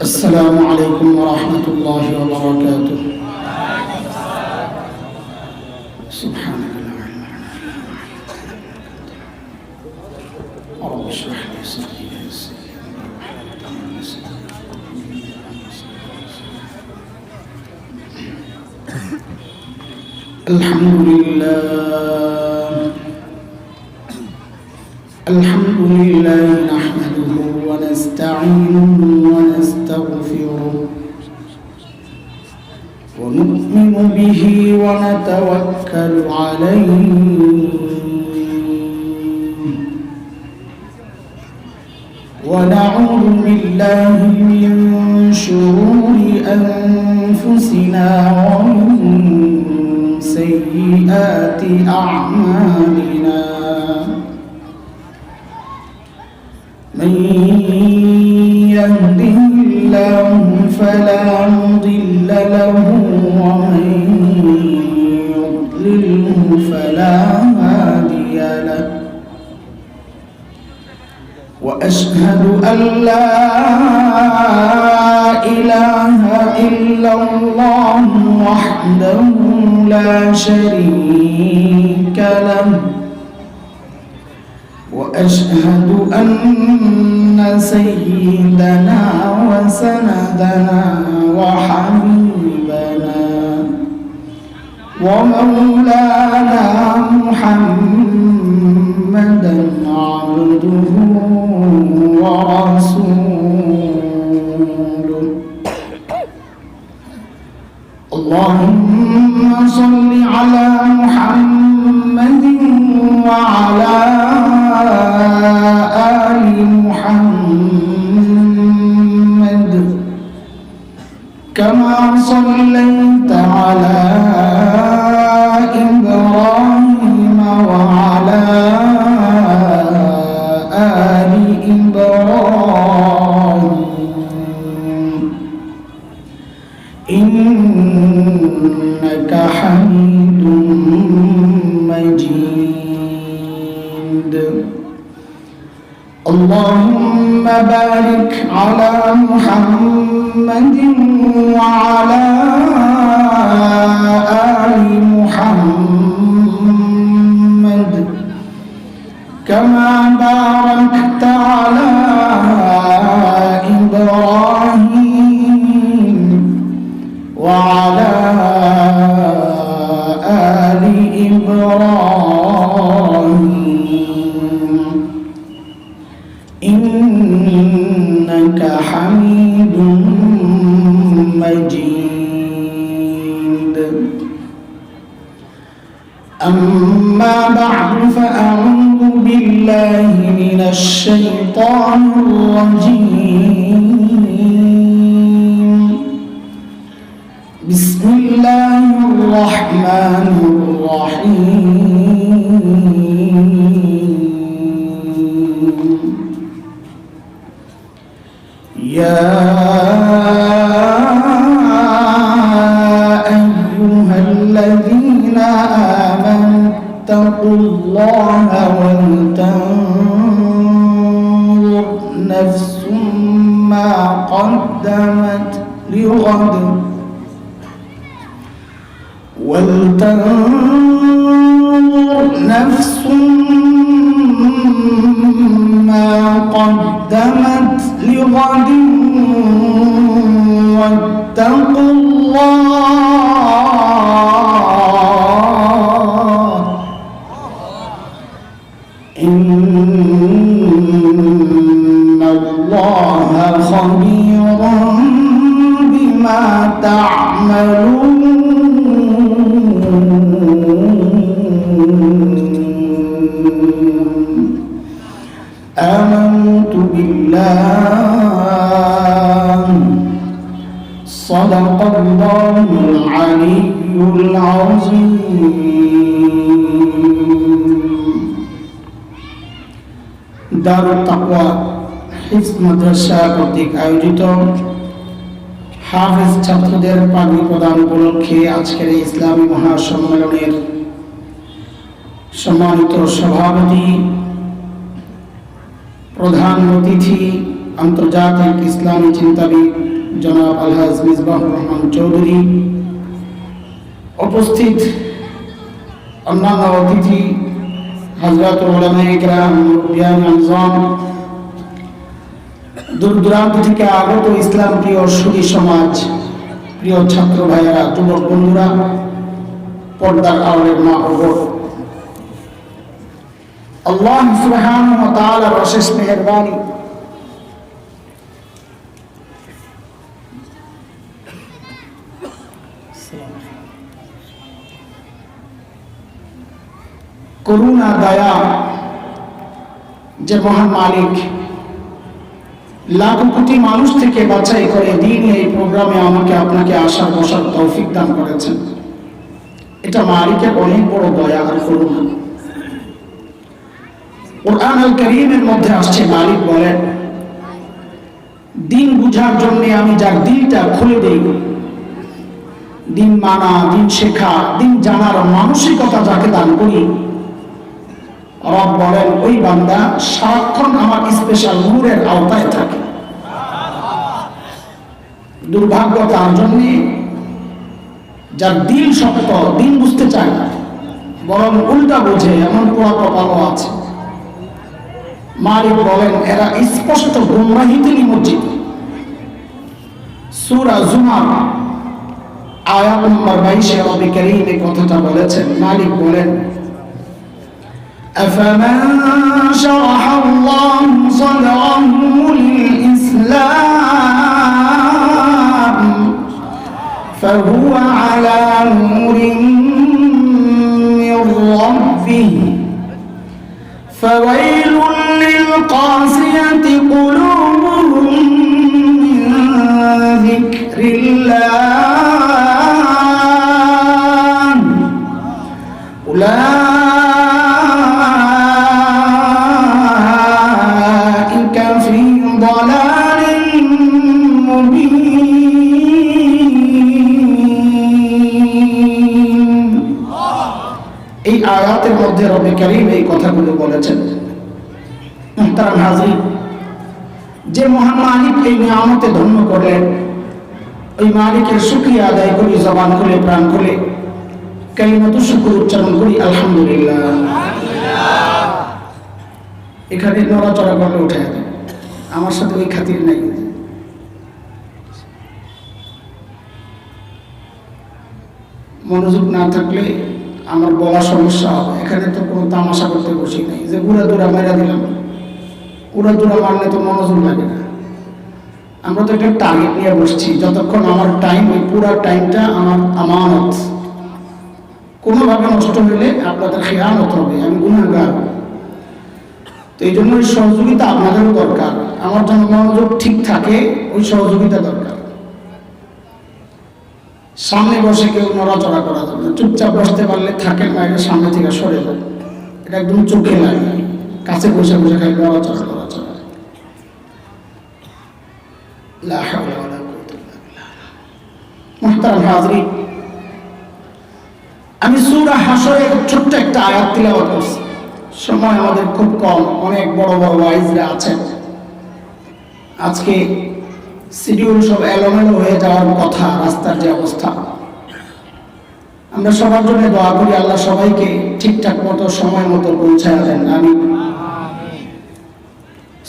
السلام عليكم ورحمة الله وبركاته. سبحانك لا علم لنا إلا ما علمتنا رب اشرح لي صدري ويسر لي أمري واحلل عقدة من لساني الحمد لله نحمده ونستعينه ونستغفره ونؤمن به ونتوكل عليه ونعوذ بالله من شرور أنفسنا ومن سيئات أعمالنا من يهده الله فلا مضل له ومن يضلله فلا هادي له وأشهد أن لا إله إلا الله وحده لا شريك له وأشهد أن سيدنا وسندنا وحبيبنا ومولانا محمدا عبده ورسوله اللهم صل على محمد وعلى آل محمد كما صليت على إبراهيم وعلى آل إبراهيم إنك حميد مجيد اللهم بارك على محمد وعلى آل محمد كما باركت على إبراهيم وعلى آل إبراهيم إنك حميد مجيد أما بعد فأعوذ بالله من الشيطان الرجيم بسم الله الرحمن الرحيم يا أيها الذين آمنوا اتقوا الله ولتنظر نفس ما قدمت لغد ولتنظر نفس ما قدمت لغد واتقوا الله إن الله خبير بما تعملون آمنت بالله صدق الله العلي العظيم দারুত তাকওয়া হিফজ মাদ্রাসা কর্তৃক আয়োজিত হাফেজ ছাত্রদের পাগড়ি প্রদান উপলক্ষে আজকের এই ইসলামী মহাসম্মেলনের সম্মানিত সভাপতি প্রধান অতিথি আন্তর্জাতিক ইসলামী চিন্তাবিদ জনাব আলহাজ মিসবাহুর রহমান চৌধুরী, উপস্থিত অন্যান্য অতিথি হযরত উলামায়ে কেরাম, মুরব্বিয়ান আযম, দূর দূরান্ত থেকে আগত ইসলাম প্রিয় সুধী সমাজ, প্রিয় ছাত্র ভাইয়েরা, যুবক বন্ধুরা, পর্দার আড়ালের মা ও বোন, আল্লাহ সুবহানাহু ওয়া তাআলার অশেষ মেহেরবানি করুণা দয়া যে মহান মালিক লাখ কোটি মানুষ থেকে বাছাই করে দিন এই প্রোগ্রামে আমাকে আপনাকে আসার বসার তৌফিক দান করেছেন, এটা মালিকের অনেক বড় দয়া আর করুণা। কুরআন আল কারীমের মধ্যে আসছে, মালিক বলেন, দিন বুঝার জন্য আমি যার দিলটা খুলে দেই, দিন মানা, দিন শেখা, দিন জানার মানসিকতা যাকে দান করি, রব বলেন ওই বান্দা সারাক্ষণ আমার স্পেশাল নূরের আওতায় থাকে। দুর্ভাগ্য তার জন্য যার দিল শক্ত, দিন বুঝতে চায় না, বরং উল্টা বোঝে, এমন পোড়া কপালও আছে। মালিক বলেন এরা স্পষ্ট গুমরাহিতে নিমজ্জিত। সূরা জুমার আয়াত নম্বর 22 রব্বে কারীম এই কথাটা বলেছেন। মালিক বলেন, أفمن شرح الله صدره للإسلام فهو على نور من ربه فويل للقاسية قلوبهم من ذكر الله أولئك في ضلال مبين। এই আয়াতের মধ্যে রব্বে কারীম এই কথাগুলো বলেছেন। মুহতারাম হাজরিন, যে মহান মালিক এই নিয়ামতে ধন্য করলেন, ওই মালিকের শুকরিয়া আদায় করি, জবান খুলে প্রাণ খুলে কালিমাতুশ শুকর উচ্চারণ করি, আলহামদুলিল্লাহ। এখানে নড়াচড়া করলে উঠে যাবে, আমার সাথে ওই খাতির নাই। মনোযোগ না থাকলে আমার বলা সমস্যা হবে। এখানে তো কোনো তামাশা করতে বসি নাই যে উড়া দুরা মেরা দিলাম। উড়া দুরা মারলে তো মনোযোগ লাগে না। আমরা তো একটা টার্গেট নিয়ে বসছি, যতক্ষণ আমার টাইম, ওই পুরা টাইমটা আমার আমানত, কোনোভাবে নষ্ট হলে আপনাদের খেয়ানত হবে, আমি গুনাহগার। তো এই জন্য ওই সহযোগিতা আপনাদেরও দরকার। আমার জন্য মনোযোগ ঠিক থাকে, ওই সহযোগিতা দরকার। সামনে বসে কেউ নড়াচড়া করা যাবে না, চুপচাপ বসতে পারলে থাকেন, বাইরে সামনে থেকে সরে যাবে, এটা একদম চোখে লাগে। কাছে বসে বসে খাই নড়াচড়া নড়াচড়া। লা হাওলা ওয়ালা কুওয়াতা ইল্লা বিল্লাহ। মুহতারাম হাজরিন, আমি সূরা হাশরের ছোট্ট একটা আয়াত তিলাওয়াত করছি। সময় আমাদের খুব কম, অনেক বড় বড় ওয়াইজরা আছেন। আজকে শিডিউল সব এলোমেলো হয়ে যাওয়ার কথা, রাস্তার যে অবস্থা। আমরা সবার জন্য দোয়া করি, আল্লাহ সবাইকে ঠিকঠাক মতো সময় মতো পৌঁছায় দেন, আমিন।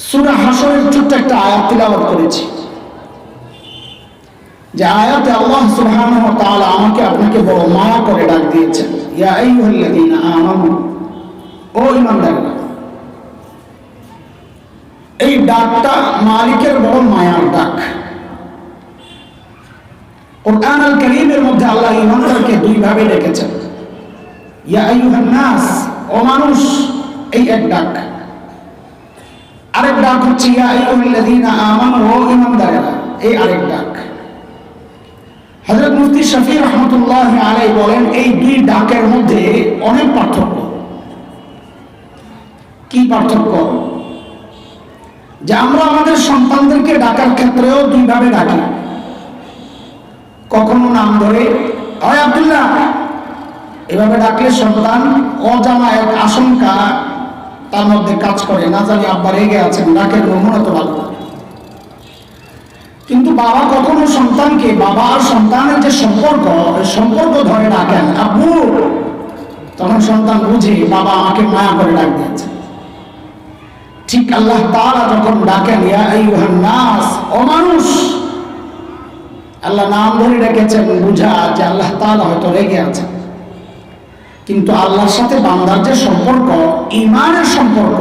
সূরা হাশরের ছোট্ট একটা আয়াত তিলাওয়াত করেছি, যে আয়াতে আল্লাহ সুবহানাহু ওয়া তাআলা আমাকে আপনাকে বড় মায়া করে ডাক দিয়েছেন, ইয়া আইয়ুহাল্লাযীনা আমানু, ও ঈমানদাররা। এই ডাকটা মালিকের বড় মায়ার ডাক। কুরআন আল কারীমের মধ্যে আল্লাহ ঈমানদারকে দুই ভাবে ডেকেছেন, ইয়া আইয়ুহান নাস, ও মানুষ, এই এক ডাক। আরেক ডাক হচ্ছে ইয়া আইয়ুহাল্লাযীনা আমানু, ও ঈমানদাররা, এই আরেক ডাক। হযরত মুফতি শফি রহমাতুল্লাহি আলাইহি বলেন, এই দুই ডাকের মধ্যে অনেক পার্থক্য। কি পার্থক্য? যে আমরা আমাদের সন্তানদেরকে ডাকার ক্ষেত্রেও দুইভাবে ডাকি। কখনো নাম ধরে, হয় আব্দুল্লাহ, এভাবে ডাকলে সন্তান অজানা এক আশঙ্কা তার মধ্যে কাজ করে, না জানি আব্বা রেগে আছেন, ডাকের নমুনা তো ভালো। কিন্তু বাবা কখনো সন্তানকে, বাবা আর সন্তানের যে সম্পর্ক, ওই সম্পর্ক ধরে ডাকেন আব্বু, তখন সন্তান বুঝে বাবা আমাকে মায়া করে ডাক দিয়েছে। ঠিক আল্লাহ তাআলা যখন ডাকেন ইয়া আইয়ুহান নাস, ও মানুষ, আল্লাহ নাম ধরে ডেকেছেন, বুঝা যে আল্লাহ তাআলা হয়তো রেগে আছেন। কিন্তু আল্লাহর সাথে বান্দার যে সম্পর্ক, ঈমানের সম্পর্ক,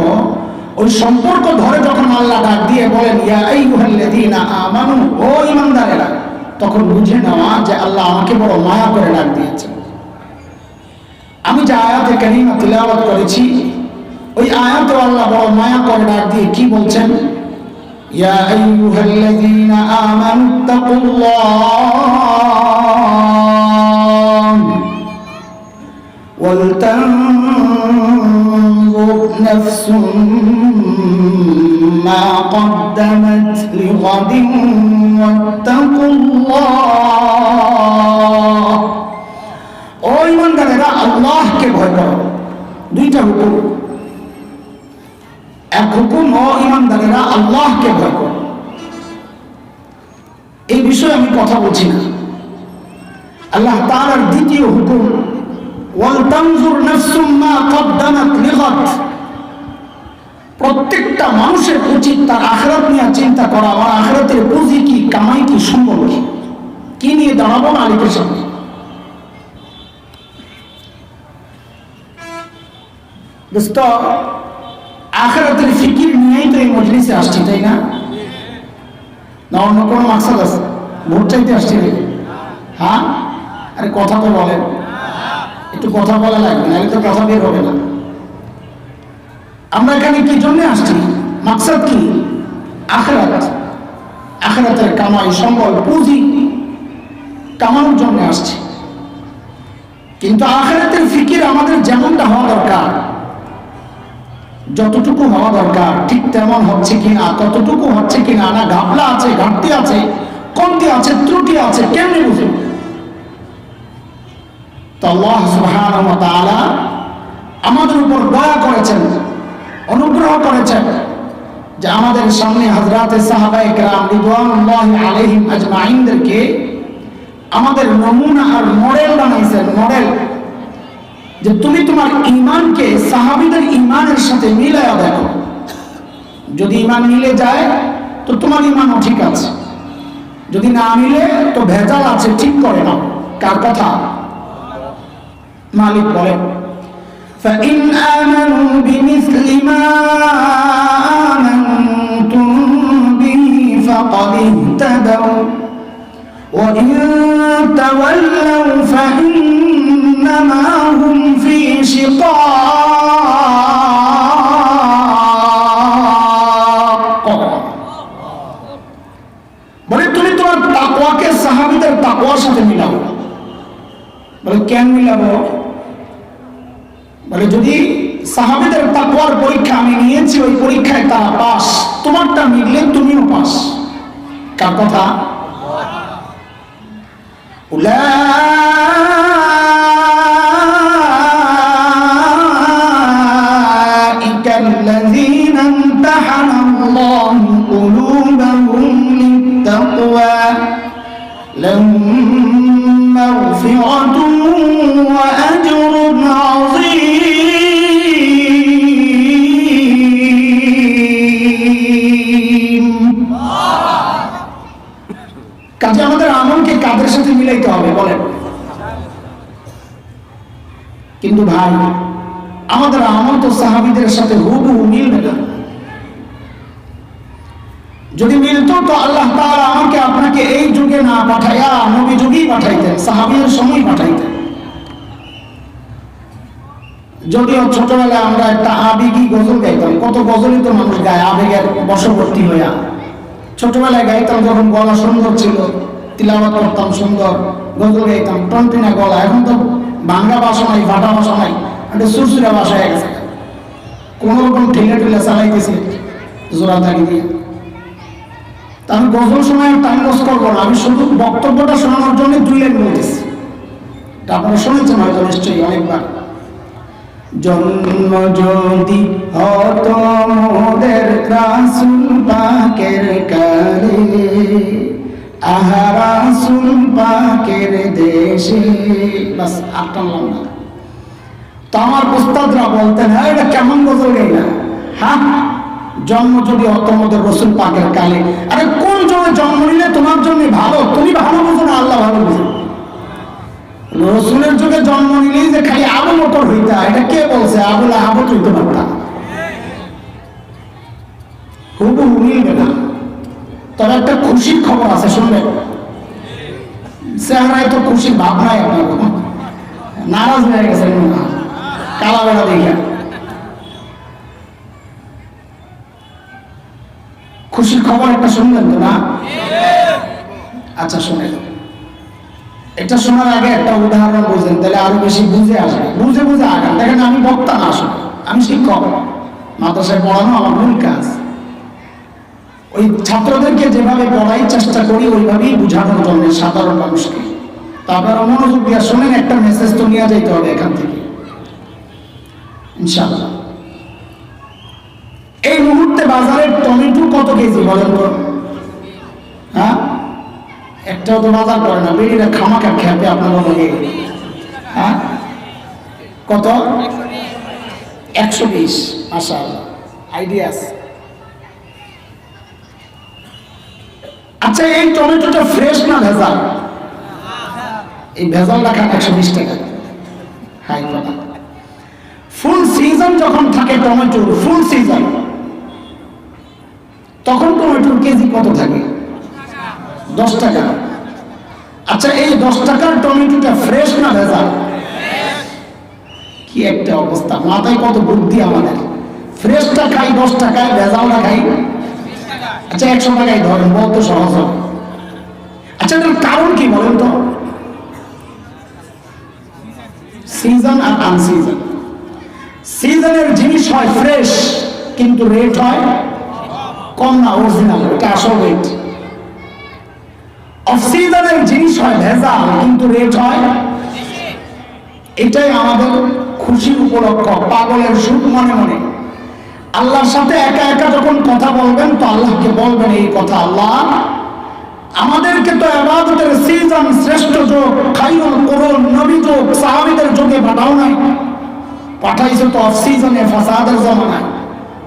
ওই সম্পর্ক ধরে যখন আল্লাহ ডাক দিয়ে বলেন ইয়া আইয়ুহাল্লাযীনা আমানু, ও ঈমানদারেরা, তখন বুঝে নেওয়া যে আল্লাহ আমাকে বড় মায়া করে ডাক দিয়েছেন। আমি যে আয়াতে কারিমা তিলাওয়াত করেছি, ওই আয়াতে আল্লাহ বড় মায়া করে ডাক দিয়ে কি বলছেন? ইয়া আইয়ুহাল্লাযীনা আমানু তাকুল্লাহ ওয়াল তানজুর নাফসুম মা কদ্দামাত লিগাদিন ওয়াত্তাকুল্লাহ। ও ঈমানদারেরা, আল্লাহকে ভয় করো। দুইটা হুকুম। এক হুকুম, ও ঈমানদারেরা আল্লাহকে ভয় করো। এই বিষয়ে আমি কথা বলছি না। আল্লাহ তাআলার দ্বিতীয় হুকুম ওয়াল তানজুর নাফসুম মা কদ্দামাত লিগাদ। প্রত্যেকটা মানুষের উচিত তার আখিরাত নিয়ে চিন্তা করা, আমার আখিরাতের পুঁজি কি, কামাই কি, সম্পদ কি নিয়ে দাঁড়াবো মালিকের সামনে। দোস্ত, আখিরাতের ফিকির নিয়েই তো এই মজলিসে আসছি, তাই না? না অন্য কোনো মাকসাদ আছে? ভোট চাইতে আসছি নাকি? হ্যাঁ, আরে কথা তো বলেন, একটু কথা বলা লাগবে, নাহলে তো কথা বের হবে না। আমরা এখানে কি জন্য আসছি? মাকসাদ কি? আখিরাত। আখিরাতের কামাই, সম্বল, পুঁজি কামানোর জন্য আসছি। কিন্তু আখিরাতের ফিকির আমাদের যেমনটা হওয়া দরকার, যতটুকু হওয়া দরকার ঠিক তেমন হচ্ছে কিনা, ততটুকু হচ্ছে কিনা, না ঘাপলা আছে, ঘাটতি আছে, কমতি আছে, ত্রুটি আছে, কেমনে বুঝব? তো আল্লাহ সুবহানাহু ওয়া তাআলা আমাদের উপর দয়া করেছেন, অনুগ্রহ করেছেন যে আমাদের সামনে হযরতে সাহাবায়ে কেরাম রিদওয়ানুল্লাহি আলাইহিম আজমাইনদেরকে আমাদের নমুনা আর মডেল বানাইছেন। মডেল যে তুমি তোমার ঈমানকে সাহাবীদের ঈমানের সাথে মিলায়া দেখো। যদি ঈমান মিলে যায় তো তোমার ঈমানও ঠিক আছে, যদি না মিলে তো ভেজাল আছে, ঠিক করে নাও। কার কথা? মালিক বলেন فَإِنْ آمَنُوا بِمِثْلِ مَا آمَنْتُمْ بِهِ فَقَدِ اهْتَدَوْا وَإِنْ تَوَلَّوْا فَإِنَّمَا هُمْ فِي شِقَاقٍ। বলে তুমি তোমার তাকওয়াকে সাহাবীদের তাকওয়ার সাথে মিলাও। বলে কেন মিলাবো? বলে যদি সাহাবীদের তাকওয়ার পরীক্ষা আমি নিয়েছি, ওই পরীক্ষায় তারা পাস, তোমারটা মিললে তুমিও পাস। কার কথা? উলাইকা আল্লাযীনা ইমতাহানা আল্লাহু কুলুবাহুম লিত-তাকওয়া লাহুম মাগফিরাতুন ওয়া আজরুন আযীম। কাজে আমাদের আমলকে কাদের সাথে মিলাইতে হবে বলেন? কিন্তু ভাই, আমাদের আমল তো সাহাবীদের সাথে হুবহু মিলবে না। যদি মিলতো তো আল্লাহ তাআলা আমাকে আপনাকে এই যুগে না পাঠাইয়া নবী যুগেই পাঠাইতেন, সাহাবীদের সময় পাঠাইতেন। যদিও ছোটবেলায় আমরা একটা আবেগী গজল গাইতাম, কত গজলই তো মানুষ গায় আবেগের বশবর্তী হইয়া। ছোটবেলায় গাইতাম যখন গলা সুন্দর ছিল, তিলাওয়াত করতাম সুন্দর, গজল গাইতাম, টনটিনা গলা। এখন তো ভাঙ্গা ভাষা নাই, ফাটা ভাষা নাই, একটা সুরসুরা ভাষা হয়ে গেছে। কোন রকম ঠেলে ঠেলে চালাইতেছি জোড়া থাকি দিয়ে। তা আমি গজল সময় টাইম লস করবো না, আমি শুধু বক্তব্যটা শোনানোর জন্য 2 লাইন বলতেছি। আপনারা শুনেছেন হয়তো নিশ্চয়ই অনেকবার। জন্ম যদি হতো মোদের রাসূল পাকের কালে, আহা রাসূল পাকের দেশে। বাস আর টানলাম না। তো আমার উস্তাদরা বলতেন, হ্যাঁ এটা কেমন গজল গাইলা? হ্যাঁ, জন্ম যদি অতমদের রসুল পাকের কালে। আরে কোন জন্য জন্ম নিলে তোমার জন্য ভালো? তুমি ভালো বুঝো না আল্লাহ ভালো বুঝো? রসুলের যুগে জন্ম নিলেই যে খালি আবু বকর হইতা, এটা কে বলছে? আবুল আহাবত হইতে পারতাম, হুবহু মিলবে না। তবে একটা খুশির খবর আছে, শুনবেন? চেহারায় তো খুশির ভাব নাই আপনার, নারাজ হয়ে গেছেন কালা বেড়া দেখে। খুশির খবর একটা শুনলেন তো না? আচ্ছা শুনেন, এটা শোনার আগে একটা উদাহরণ বুঝেন, তাহলে আরো বেশি বুঝে আসবে। বুঝে বুঝে আগান। দেখেন আমি বক্তা না, আসলে আমি শিক্ষক, মাদ্রাসায় পড়ানো আমার মূল কাজ। ওই ছাত্রদেরকে যেভাবে পড়াই চেষ্টা করি ওইভাবেই বুঝানোর জন্য সাধারণ মানুষকে। তা আপনারা মনোযোগ দিয়ে শোনেন, একটা মেসেজ তো নিয়ে যাইতে হবে এখান থেকে ইনশাআল্লাহ। এই মুহূর্তে বাজারের টমেটো কত কেজি বলেন তো? হ্যাঁ, একটাও তো বাজার করে না, বেরিয়ে খামাখা খেতে আপনার লগে। হ্যাঁ, কত? 120। মাশাআল্লাহ, আইডিয়া আছে। আচ্ছা, এই টমেটোটা ফ্রেশ না ভেজাল? এই ভেজালটা খান 120 টাকা। হাই কথা। ফুল সিজন যখন থাকে টমেটোর, ফুল সিজন, তখন টমেটোর কেজি কত থাকে? 10 টাকা। আচ্ছা, এই 10 টাকার টমেটোটা ফ্রেশ না ভেজাল? কি একটা অবস্থা, মাথায় কত বুদ্ধি আমাদের। ফ্রেশটা খাই 10 টাকায়, ভেজালটা খাই আচ্ছা 100 টাকায় ধরেন, বলতে সহজ হবে। আচ্ছা, এটার কারণ কি বলেন তো? সিজন আর আনসিজন। সিজনের জিনিস হয় ফ্রেশ, কিন্তু রেট হয় কম না, অরিজিনাল, এটা আসল রেট। অফ সিজনের জিনিস হয় ভেজাল, কিন্তু রেট হয়। এটাই আমাদের খুশির উপলক্ষ। পাগলের সুখ মনে মনে। আল্লাহর সাথে একা একা যখন কথা বলবেন, তো আল্লাহকে বলবেন এই কথা, আল্লাহ আমাদেরকে তো ইবাদতের সিজন, শ্রেষ্ঠ যুগ, খায়রুল কুরুন, নবী যুগ, সাহাবীদের যুগে পাঠাও নাই, পাঠাইছে তো অফ সিজনে, ফাসাদের জামানায়।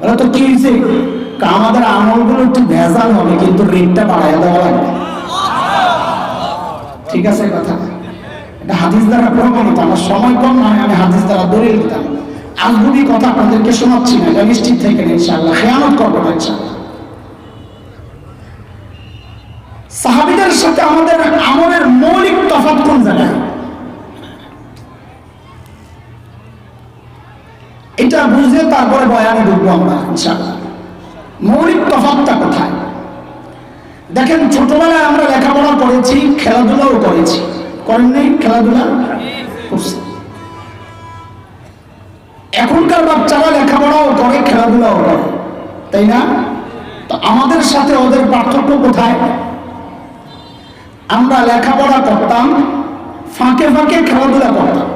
ওরা তো কি হয়েছে, আমাদের আমলগুলো একটু ভেজাল হবে, কিন্তু রেটটা বাড়ায় দেওয়া লাগবে। ঠিক আছে কথা? এটা হাদিস দ্বারা প্রমাণিত। আমার সময় কম নয়, আমি হাদিস দ্বারা দলিল দিতাম। আজগুবি কথা আপনাদেরকে শোনাচ্ছি না, এটা নিশ্চিত থেকে ইনশাআল্লাহ, খেয়ানত করবো না ইনশাআল্লাহ। সাহাবীদের সাথে আমাদের আমলের মৌলিক তফাৎ কোন জায়গায়? এটা বুঝে তারপরে বয়ানে ঢুকবো আমরা ইনশাআল্লাহ। মৌলিক তফাৎটা কোথায়? দেখেন, ছোটবেলায় আমরা লেখাপড়া করেছি, খেলাধুলাও করেছি, করেন নাই? খেলাধুলা করছি। এখনকার বাচ্চারা লেখাপড়াও করে, খেলাধুলাও করে, তাই না? তো আমাদের সাথে ওদের পার্থক্য কোথায়? আমরা লেখাপড়া করতাম, ফাঁকে ফাঁকে খেলাধুলা করতাম।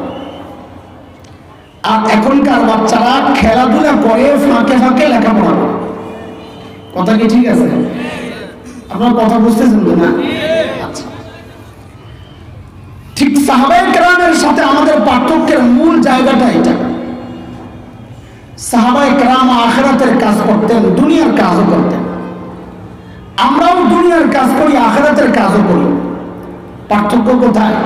আর এখনকার বাচ্চারা খেলাধুলা করে, ফাঁকে ফাঁকে লেখাপড়া করে। কথা কি ঠিক আছে? আপনার কথা বুঝতেছেন তো না? আচ্ছা, ঠিক সাহাবায়ে কেরামের সাথে আমাদের পার্থক্যের মূল জায়গাটা এটা। সাহাবায়ে কেরাম আখিরাতের কাজ করতেন, দুনিয়ার কাজও করতেন। আমরাও দুনিয়ার কাজ করি, আখিরাতের কাজও করি। পার্থক্য কোথায়?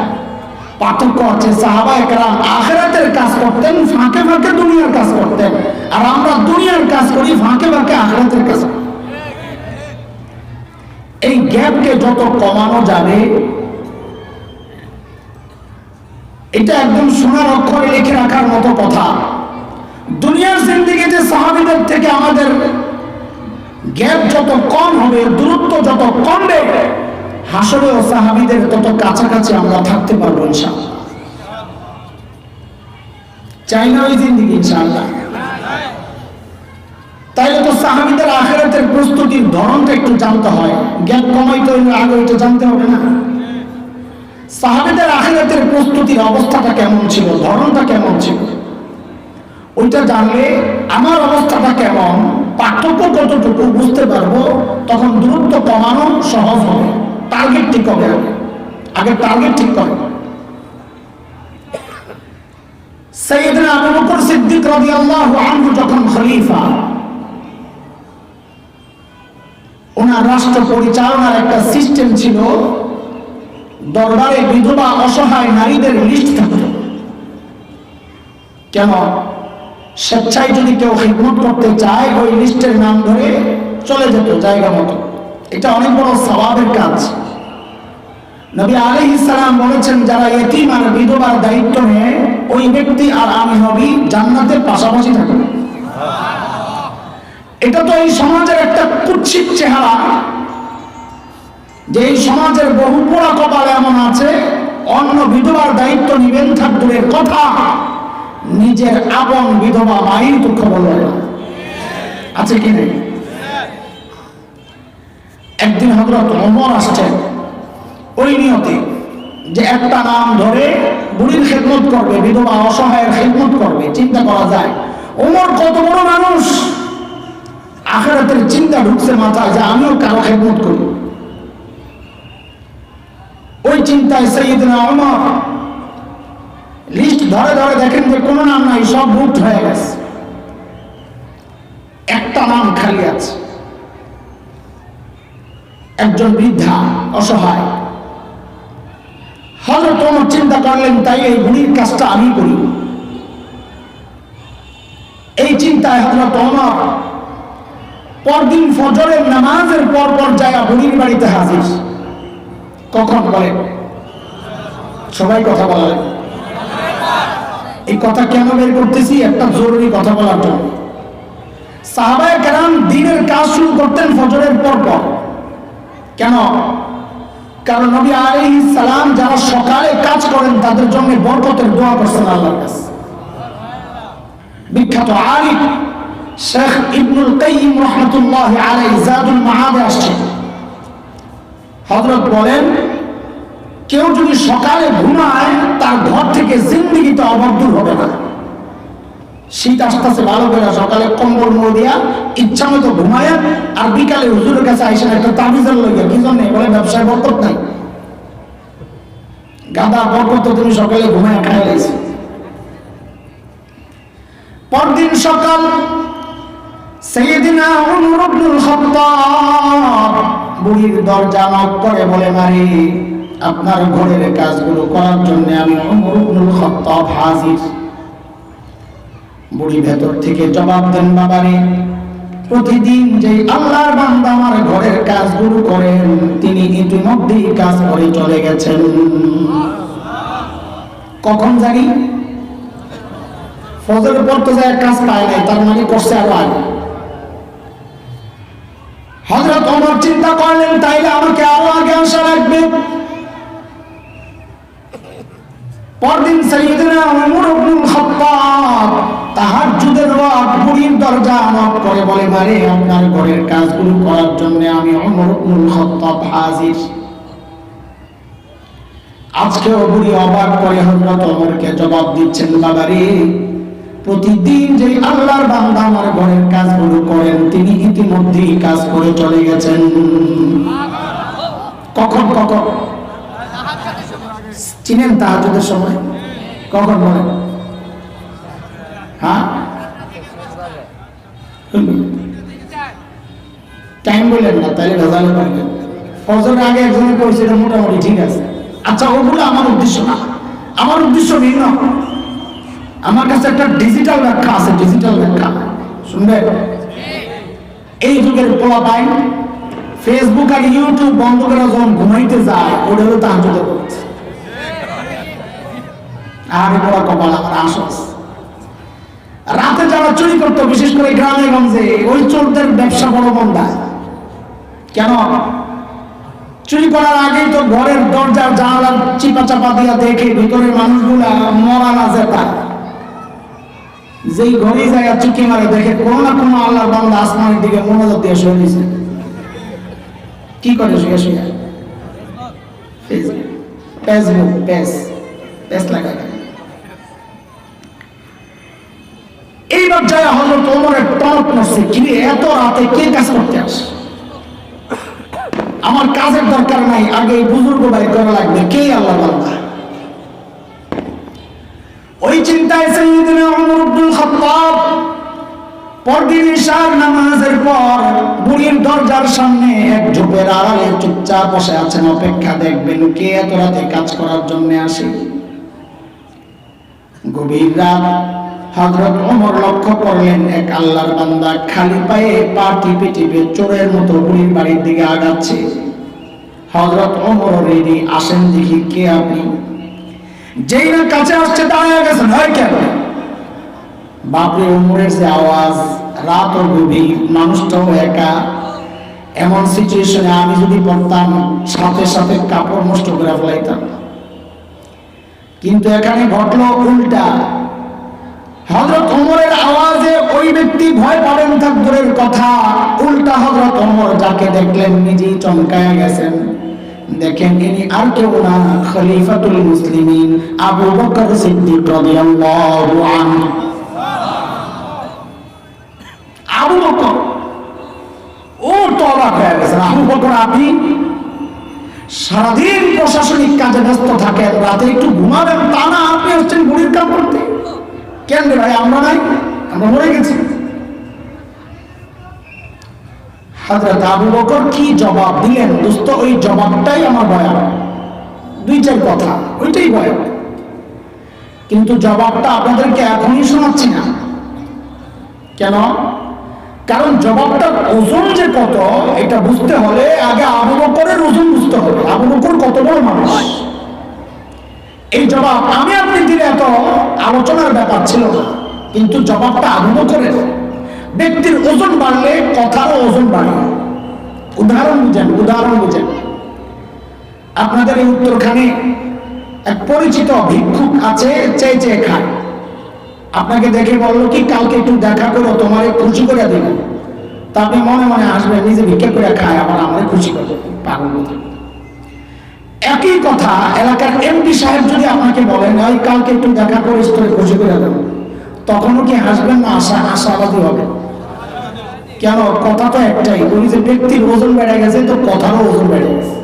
পার্থক্য হচ্ছে সাহাবায়ে কেরাম আখিরাতের কাজ করতেন, ফাঁকে ফাঁকে দুনিয়ার কাজ করতেন, আর আমরা দুনিয়ার কাজ করি, ফাঁকে ফাঁকে আখিরাতের কাজ করি। এই গ্যাপকে যত কমানো যাবে, এটা একদম সোনার অক্ষরে লিখে রাখার মতো কথা। দুনিয়ার জিন্দেগিতে সাহাবীদের থেকে আমাদের গ্যাপ যত কম হবে, দূরত্ব যত কমবে, হাসরেও সাহাবীদের তত কাছাকাছি আমরা থাকতে পারবো ইনশাআল্লাহ। চাই না ওই জিন্দেগি ইনশাআল্লাহ? তাইলে তো সাহাবীদের আখিরাতের প্রস্তুতির ধরনটা একটু জানতে হয়। গ্যাপ কমাইতে হইলে আগে ওইটা জানতে হবে না? সাহাবীদের আখিরাতের প্রস্তুতির অবস্থাটা কেমন ছিল, ধরনটা কেমন ছিল, ওইটা জানলে আমার অবস্থাটা কেমন, পার্থক্য কতটুকু বুঝতে পারবো। তখন দূরত্ব কমানো সহজ হবে। তার টার্গেট ঠিক হবে, আগে টার্গেট ঠিক করে। সাইয়েদনা আবু বকর সিদ্দিক রাদিয়াল্লাহু আনহু যখন খলিফা, ওনার রাষ্ট্র পরিচালনার একটা সিস্টেম ছিল, দরবারে বিধবা অসহায় নারীদের লিস্ট থাকত। কেন? স্বেচ্ছায় যদি কেউ খিদমত করতে চায় ওই লিস্টের নাম ধরে চলে যেত জায়গা মতো। এটা অনেক বড় সওয়াবের কাজ। নবী আলাইহিস সালাম বলেছেন, যারা ইতিম আর বিধবার দায়িত্ব নেয় ওই ব্যক্তি আর আমি হবি জান্নাতের পাশাপাশি থাকবে। এটা তো এই সমাজের একটা কুৎসিত চেহারা, যে এই সমাজের বহু পোড়া কপাল এমন আছে, অন্য বিধবার দায়িত্ব নিবেন থাক দূরের কথা, নিজের আপন বিধবা মায়ের তো খবর হয় না। আছে কি নেই? একদিন হযরত ওমর আসছেন ওই নিয়তে যে একটা নাম ধরে বুড়ির খেদমত করবে, বিধবা অসহায়ের খেদমত করবে। চিন্তা করা যায় ওমর কত বড় মানুষ, আখিরাতের চিন্তা ঢুকছে মাথায় যে আমিও কারো খেদমত করি। ওই চিন্তায় সাইয়েদনা ওমর লিস্ট ধরে ধরে দেখেন যে কোনো নাম নাই, সব বুক হয়ে গেছে, একটা নাম খালি আছে, একজন বৃদ্ধা অসহায়। হযরত ওমর চিন্তা করলেন, তাই এই বুড়ির কাজটা আমি করি। এই চিন্তায় হযরত ওমর পরদিন ফজরের নামাজের পর পর যায় বুড়ির বাড়িতে হাজির। কখন বলেন? সবাই কথা বলেন। এই কথা কেন বের করতেছি? একটা জরুরি কথা বলার জন্য। সাহাবায়ে কেরাম দিনের কাজ শুরু করতেন ফজরের পর পর। কেন? কারণ নবী আলাইহিস সালাম যারা সকালে কাজ করেন তাদের জন্য বরকতের দোয়া করছেন আল্লাহর কাছে। বিখ্যাত আলিম শেখ ইবনুল কাইয়িম রাহমাতুল্লাহি আলাইহি জাদুল মাআদে আসছে, হযরত বলেন, কেউ যদি সকালে ঘুমায় তার ঘর থেকে জিন্দেগিতে অভাব দূর হবে না। শীত আসতেছে ভালো করে সকালে কম্বল মুড়ে দিয়া ইচ্ছা মতো ঘুমায়, আর বিকালে হুজুরের কাছে আইসেন একটা তাবিজের লইয়া, কি জন্য? বলে ব্যবসায় বরকত নাই। গাদা বরকত তুমি সকালে ঘুমায় খাই লাইছি। পরদিন সকাল সাইয়েদনা উমর ইবনুল খাত্তাব বুড়ির দরজা নক করে বলে, মারি আপনার ঘরের কাজগুলো করার জন্য আমি উমর ইবনুল খাত্তাব হাজির। বুড়ি ভেতর থেকে জবাব দেন, বাবারে প্রতিদিন যে আল্লাহর বান্দা আমার ঘরের কাজগুলো করেন তিনি ইতিমধ্যেই কাজ করে চলে গেছেন। কখন জানি? ফজরের পর তো যায় কাজ পায় নাই, তার মানে করছে আরো আগে। হযরত ওমর চিন্তা করলেন, তাইলে আমাকে আরো আগে আসা লাগবে। পরদিন সাইয়েদনা উমর ইবনুল খাত্তাব তাহাজ্জুদের ওয়াক্ত বুড়ির দরজা নক করে বলে, মারে আপনার ঘরের কাজগুলো করার জন্য আমি উমর ইবনুল খাত্তাব হাজির। আজকেও বুড়ি অবাক করে হযরত ওমরকে জবাব দিচ্ছেন, বাবারে প্রতিদিন যে আল্লাহর বান্দা আমার ঘরের কাজগুলো করেন তিনি ইতিমধ্যেই কাজ করে চলে গেছেন। কখন? কখন চিনেন? তাহাজ্জুদের সময়। কখন বলেন? হ্যাঁ, টাইম বললেন না, তাহলে ভেজালে পারবেন। ফজরের আগে একজনে কইছে এটা মোটামুটি ঠিক আছে। আচ্ছা, ওগুলো আমার উদ্দেশ্য না, আমার উদ্দেশ্য ভিন্ন। আমার কাছে একটা ডিজিটাল ব্যাখ্যা আছে, ডিজিটাল ব্যাখ্যা শুনবে। এই যুগের পোলাপাইন ফেসবুক আর ইউটিউব বন্ধ করে যখন ঘুমাইতে যায় ওটা হলো তাহাজ্জুদের ওয়াক্ত। আর বড় কপাল আমার আসস। রাতে যারা চুরি করতো, বিশেষ করে গ্রামে গঞ্জে, ওই চোরদের ব্যবসা বড় মন্দা। কেন? চুরি করার আগেই তো ঘরের দরজা জানালা চিপা চাপা দিয়া দেখে ভিতরের মানুষগুলা মরা না যেতা, যেই ঘরে জায়গা চুকি মারে দেখে কোনো না কোনো আল্লাহর বান্দা আসমানের দিকে মনোযোগ দিয়ে শুয়ে দিয়েছে। কি করে? শুয়ে শুয়ে ফেসবুক পেজ লাগায়। এইবার যায় হযরত ওমরের টনক নড়ছে, কি এত রাতে কে কাজ করতে আসে? আমার কাজের দরকার নাই, আগে বুজুর্গ বাড়ি করা লাগবে, কে আল্লাহ বান্দা। ওই চিন্তায় সাইয়্যিদনা ওমর ইবনুল খাত্তাব পরদিন ইশার নামাজের পর বুড়ির দরজার সামনে এক ঝোপের আড়ালে চুপচাপ বসে আছেন, অপেক্ষা দেখবেন কে এত রাতে কাজ করার জন্য আসে। গভীর রাত, হযরত ওমর লক্ষ্য করলেন এক আল্লাহর বান্দা খালি পায়ে পা টিপে টিপে চোরের মতো বুড়ির বাড়ির দিকে আগাচ্ছে। হযরত ওমর রেডি, আসেন দেখি কে আপনি। যেই না কাছে আসছে দাঁড়িয়ে গেছেন, হয় কেন? বাপরে, ওমরের যে আওয়াজ, রাত ও গভীর, মানুষটাও একা, এমন সিচুয়েশনে আমি যদি পড়তাম সাথে সাথে কাপড় নষ্ট করে ফেলাইতাম। কিন্তু এখানে ঘটলো উল্টা। হযরত ওমরের আওয়াজে ওই ব্যক্তি ভয় পাবেন থাক দূরের কথা, উল্টা হযরত ওমর যাকে দেখলেন নিজেই চমকায় গেছেন। দেখেন ইনি আর কেউ না, খলিফাতুল মুসলিমিন আবু বকর সিদ্দিক রাদিয়াল্লাহু আনহু। আবু বকর ও তো অবাক হয়ে গেছেন, আবু বকর আপনি সারাদিন প্রশাসনিক কাজে ব্যস্ত থাকেন, রাতে একটু ঘুমাবেন তা না, আপনি হচ্ছেন বুড়ির কাম করতে? কেন রে ভাই, আমরা নাই, আমরা মরে গেছি। হযরত আবু বকর কি জবাব দিলেন দোস্ত, ওই জবাবটাই আমার ভয়। দুই চার কথা, ওইটাই ভয়। কিন্তু জবাবটা আপনাদেরকে এখনই শোনাচ্ছি না। কেন? কারণ জবাবটার ওজন যে কত এটা বুঝতে হলে আগে আবু বকরের ওজন বুঝতে হবে। আবু বকর কত বড় মানুষ, এই জবাব আমি আপনি দিলে এত আলোচনার ব্যাপার ছিল না, কিন্তু জবাবটা আবু বকরের। ব্যক্তির ওজন বাড়লে কথারও ওজন বাড়ে। উদাহরণ বুঝেন। আপনাদের এই উত্তরখানে এক পরিচিত ভিক্ষুক আছে, চেয়ে চেয়ে খায়। আপনাকে দেখে বললো কি কালকে একটু দেখা করো, তোমার খুশি করে দেব। তা আপনি মনে মনে আসবেন, নিজে ভিক্ষা করে খায়, আবার আমাদের খুশি করে, পাগল মতো। একই কথা এলাকার এমপি সাহেব যদি আপনাকে বলেন ওই কালকে একটু দেখা করে খুশি করে দেব, তখনও কি হাসবেন না আশাবাদী হবে? কেন? কথা তো একটাই, ওই যে ব্যক্তির ওজন বেড়ে গেছে তো কথারও ওজন বেড়ে গেছে।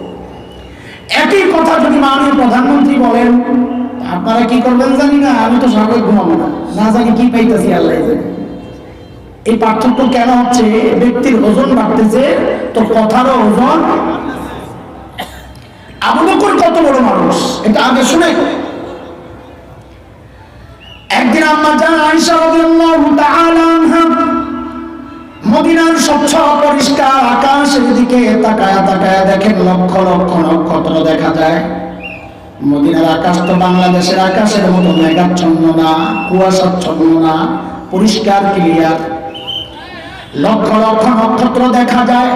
একই কথা যদি মাননীয় প্রধানমন্ত্রী বলেন, আপনারা কি করবেন জানি না, আমি তো সকালে ঘুমাবো না জানি কি পাইতেছি আল্লাহ জানে। এই পার্থক্য কেন হচ্ছে? ব্যক্তির ওজন বাড়তেছে তো কথারও ওজন। আবু বকর কত বড় মানুষ এটা আগে শুনে। একদিন আম্মা জান আয়েশা রাদিয়াল্লাহু তাআলা আনহা মদিনার স্বচ্ছ পরিষ্কার আকাশের দিকে তাকায়া তাকায়া দেখেন লক্ষ লক্ষ নক্ষত্র দেখা যায়। মদিনার আকাশ তো বাংলাদেশের আকাশের মতো মেঘাচ্ছন্ন না, কুয়াশাচ্ছন্ন না, পরিষ্কার ক্লিয়ার, লক্ষ লক্ষ নক্ষত্র দেখা যায়।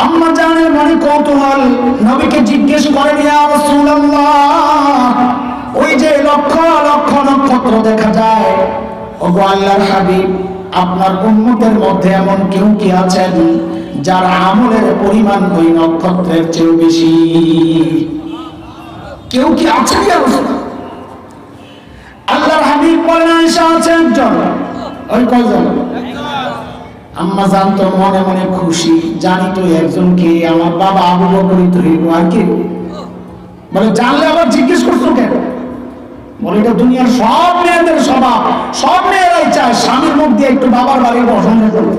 আম্মা জানের মনে কৌতূহল, নবীকে জিজ্ঞেস করেন ইয়া রাসূলুল্লাহ, ওই যে লক্ষ লক্ষ নক্ষত্র দেখা যায়, ওগো আল্লাহর হাবিব, আপনার উম্মতের মধ্যে এমন কেউ কি আছেন যার আমলের পরিমাণ ওই নক্ষত্রের চেয়ে বেশি? কেউ কি আছে? আল্লাহর হাবিব বলেন আয়েশা আছে একজন। ওই কয়জন? আম্মা জানতো মনে মনে খুশি, জানি তো একজন কে, আমার বাবা আবু বকরই তো, আর কি? বলে জানলে আবার জিজ্ঞেস করছো কেন? বলে এটা দুনিয়ার সব মেয়েদের স্বভাব, সব মেয়েরাই চায় স্বামীর মুখ দিয়ে একটু বাবার বাড়ির প্রশংসা করতে।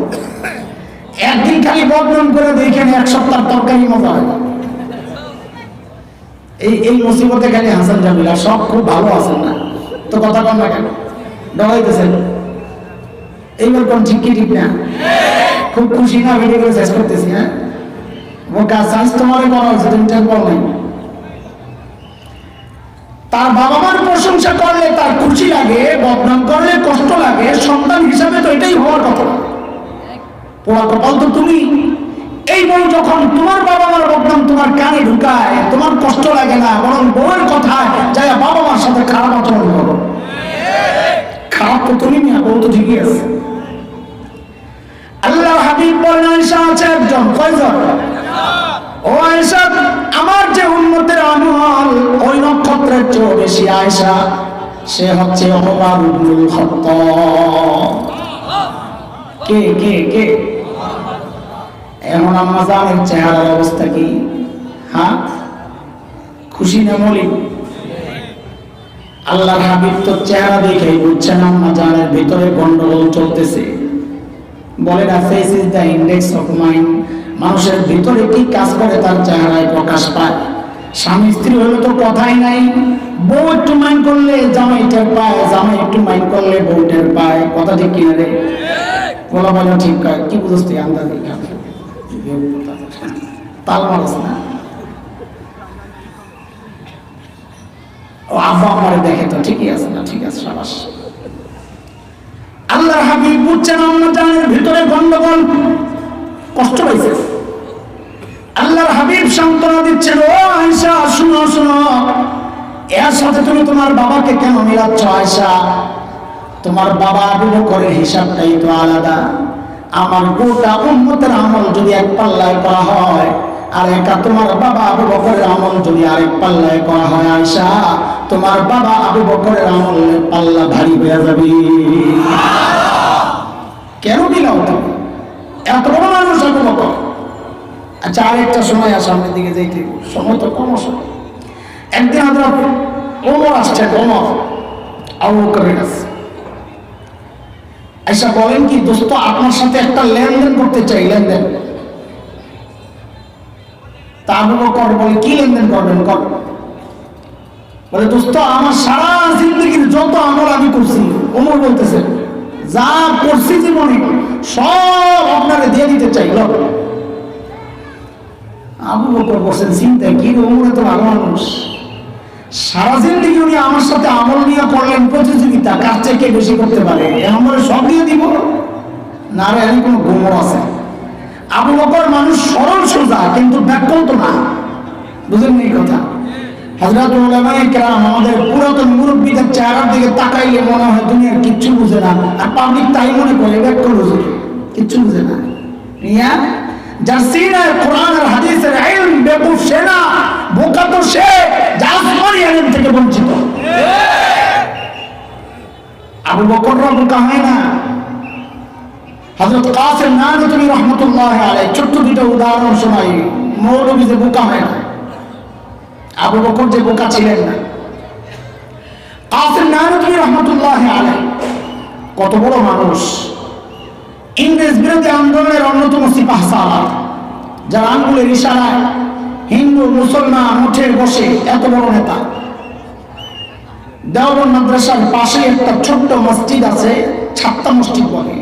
একদিন খালি বদনাম করে দেখেন এক সপ্তাহ তরকারি মজা হয়। এই মুসিবতে খালি হাসান জামিলা সব খুব ভালো আছেন না তো, কথা কম না কেন? ডরাইতেছেন এইবার কোন ঠিক কি ঠিক না? খুব খুশি না ভিডিও করে শেষ করতেছি। হ্যাঁ, ও কাজ চান্স তোমার করা হচ্ছে, তুমি টেন পাও নাই। তার বাবা মার প্রশংসা করলে তার খুশি লাগে, বদনাম করলে কষ্ট লাগে। সন্তান হিসাবে তো এটাই হওয়ার কথা। পোড়া কপাল তো তুমি। এই বউ যখন তোমার বাবা মার বদনাম তোমার কানে ঢুকায়, তোমার কষ্ট লাগে না, বরং বউয়ের কথায় যাই বাবা মার সাথে খারাপ আচরণ করো। খারাপ তো তুমি না, বউ তো ঠিকই আছে। আল্লাহ হাবিব বলেন আয়েশা আছে একজন। কয়জন? ও আয়েশা, আমার যে উম্মতের আমল ওই নক্ষত্রের চেয়ে বেশি আয়েশা, সে হচ্ছে ওমর ইবনুল খাত্তাব। কে কে কে? এমন আম্মা জানের চেহারার অবস্থা কি? হ্যাঁ, খুশি না মলিন? আল্লাহর হাবিব তো চেহারা দেখেই বুঝছেন আম্মা জানের ভিতরে গন্ডগোল চলতেছে। বলে না, face is the index of mind. মানুষের ভিতরে কি কাজ করে তার চেহারায় প্রকাশ পায়। স্বামী স্ত্রী হলে তো কথাই নাই, বউ একটু মাইন্ড করলে জামাই টের পায়, জামাই একটু মাইন্ড করলে বউ টের পায়। কথা ঠিক কিনা রে? বলা বলা ঠিক কয়, কি বুঝস তুই? আন্দাজ তাল মারস না। ও আব্বা আমারে দেখে তো ঠিকই আছে না? ঠিক আছে, সাবাস। আল্লাহর হাবিব বুঝছেন আম্মা জানের ভিতরে গন্ডগোল, কষ্ট পাইছে। আল্লাহর হাবিব সান্ত্বনা দিচ্ছেন, ও আয়েশা শুনো শুনো, এর সাথে তুমি তোমার বাবাকে কেন মিলাচ্ছ আয়েশা? তোমার বাবা আবু বকরের হিসাবটাই তো আলাদা। আমার গোটা উম্মতের আমল যদি এক পাল্লায় করা হয়, আর একা তোমার বাবা আবু বকরের আমল যদি আরেক পাল্লায় করা হয় আয়েশা, তোমার বাবা আবু বকরের আমলের পাল্লা ভারী হয়ে যাবে। কেন মিলাও তুমি? এত বড় মানুষ আবু বকর। আচ্ছা, আরেকটা সময় সামনের দিকে যাইতে, সময় তো কম সময়। একদিন আমরা ওমর আসছেন, ওমর আবু বকরের কাছে আয়েশা বলেন কি, দোস্ত আপনার সাথে একটা লেনদেন করতে চাই, লেনদেন। তা আবু বকর বলে, কি লেনদেন করবেন? কর। বলে, দোস্ত আমার সারা জিন্দগির যত আমল আমি করছি, ওমর বলতেছে, যা করছি জীবনে সব আপনাকে দিয়ে দিতে চাই। আবু বকর বলছেন, চিন্তা কি, ওমর তো ভালো মানুষ, সারা জিন্দগি উনি আমার সাথে আমল নিয়ে করলেন প্রতিযোগিতা, কার চেয়ে কে বেশি করতে পারে, আমরা সব দিয়ে দিব না রে? আমি কোনো গোমর আছে? আবু বকর মানুষ সরল সোজা, কিন্তু ব্যাকল তো না। বুঝলেন এই কথা? হযরত উলামায়ে কেরাম আমাদের পুরাতন মুরব্বীদের চেহারার দিকে তাকাইলে মনে হয় দুনিয়ার কিচ্ছু বুঝে না, আর পাবলিক তাই মনে করে ব্যাকল বুঝে, কিচ্ছু বুঝে না। ইয়া যার সিনায় কোরআন আর হাদিসের ইলম বেকুফ সে না, বোকা তো সে যা আসমানি ইলম থেকে বঞ্চিত। আবু বকররা বোকা হয় না। হযরত কাসিম নানতুবি রাহমাতুল্লাহি আলাইহি ছোট্ট দুটো উদাহরণ শোনাই, মৌলভী যে বোকা হয় না, আবু বকর যে বোকা ছিলেন না। কাসিম নানতুবি রাহমাতুল্লাহি আলাইহি কত বড় মানুষ, ইংরেজ বিরোধী আন্দোলনের অন্যতম সিপাহসালার, যার আঙ্গুলের ইশারায় হিন্দু মুসলমান উঠে বসে এত বড় নেতা। দেওবন্দ মাদ্রাসার পাশে একটা ছোট্ট মসজিদ আছে, ছাত্তা মসজিদ বলে।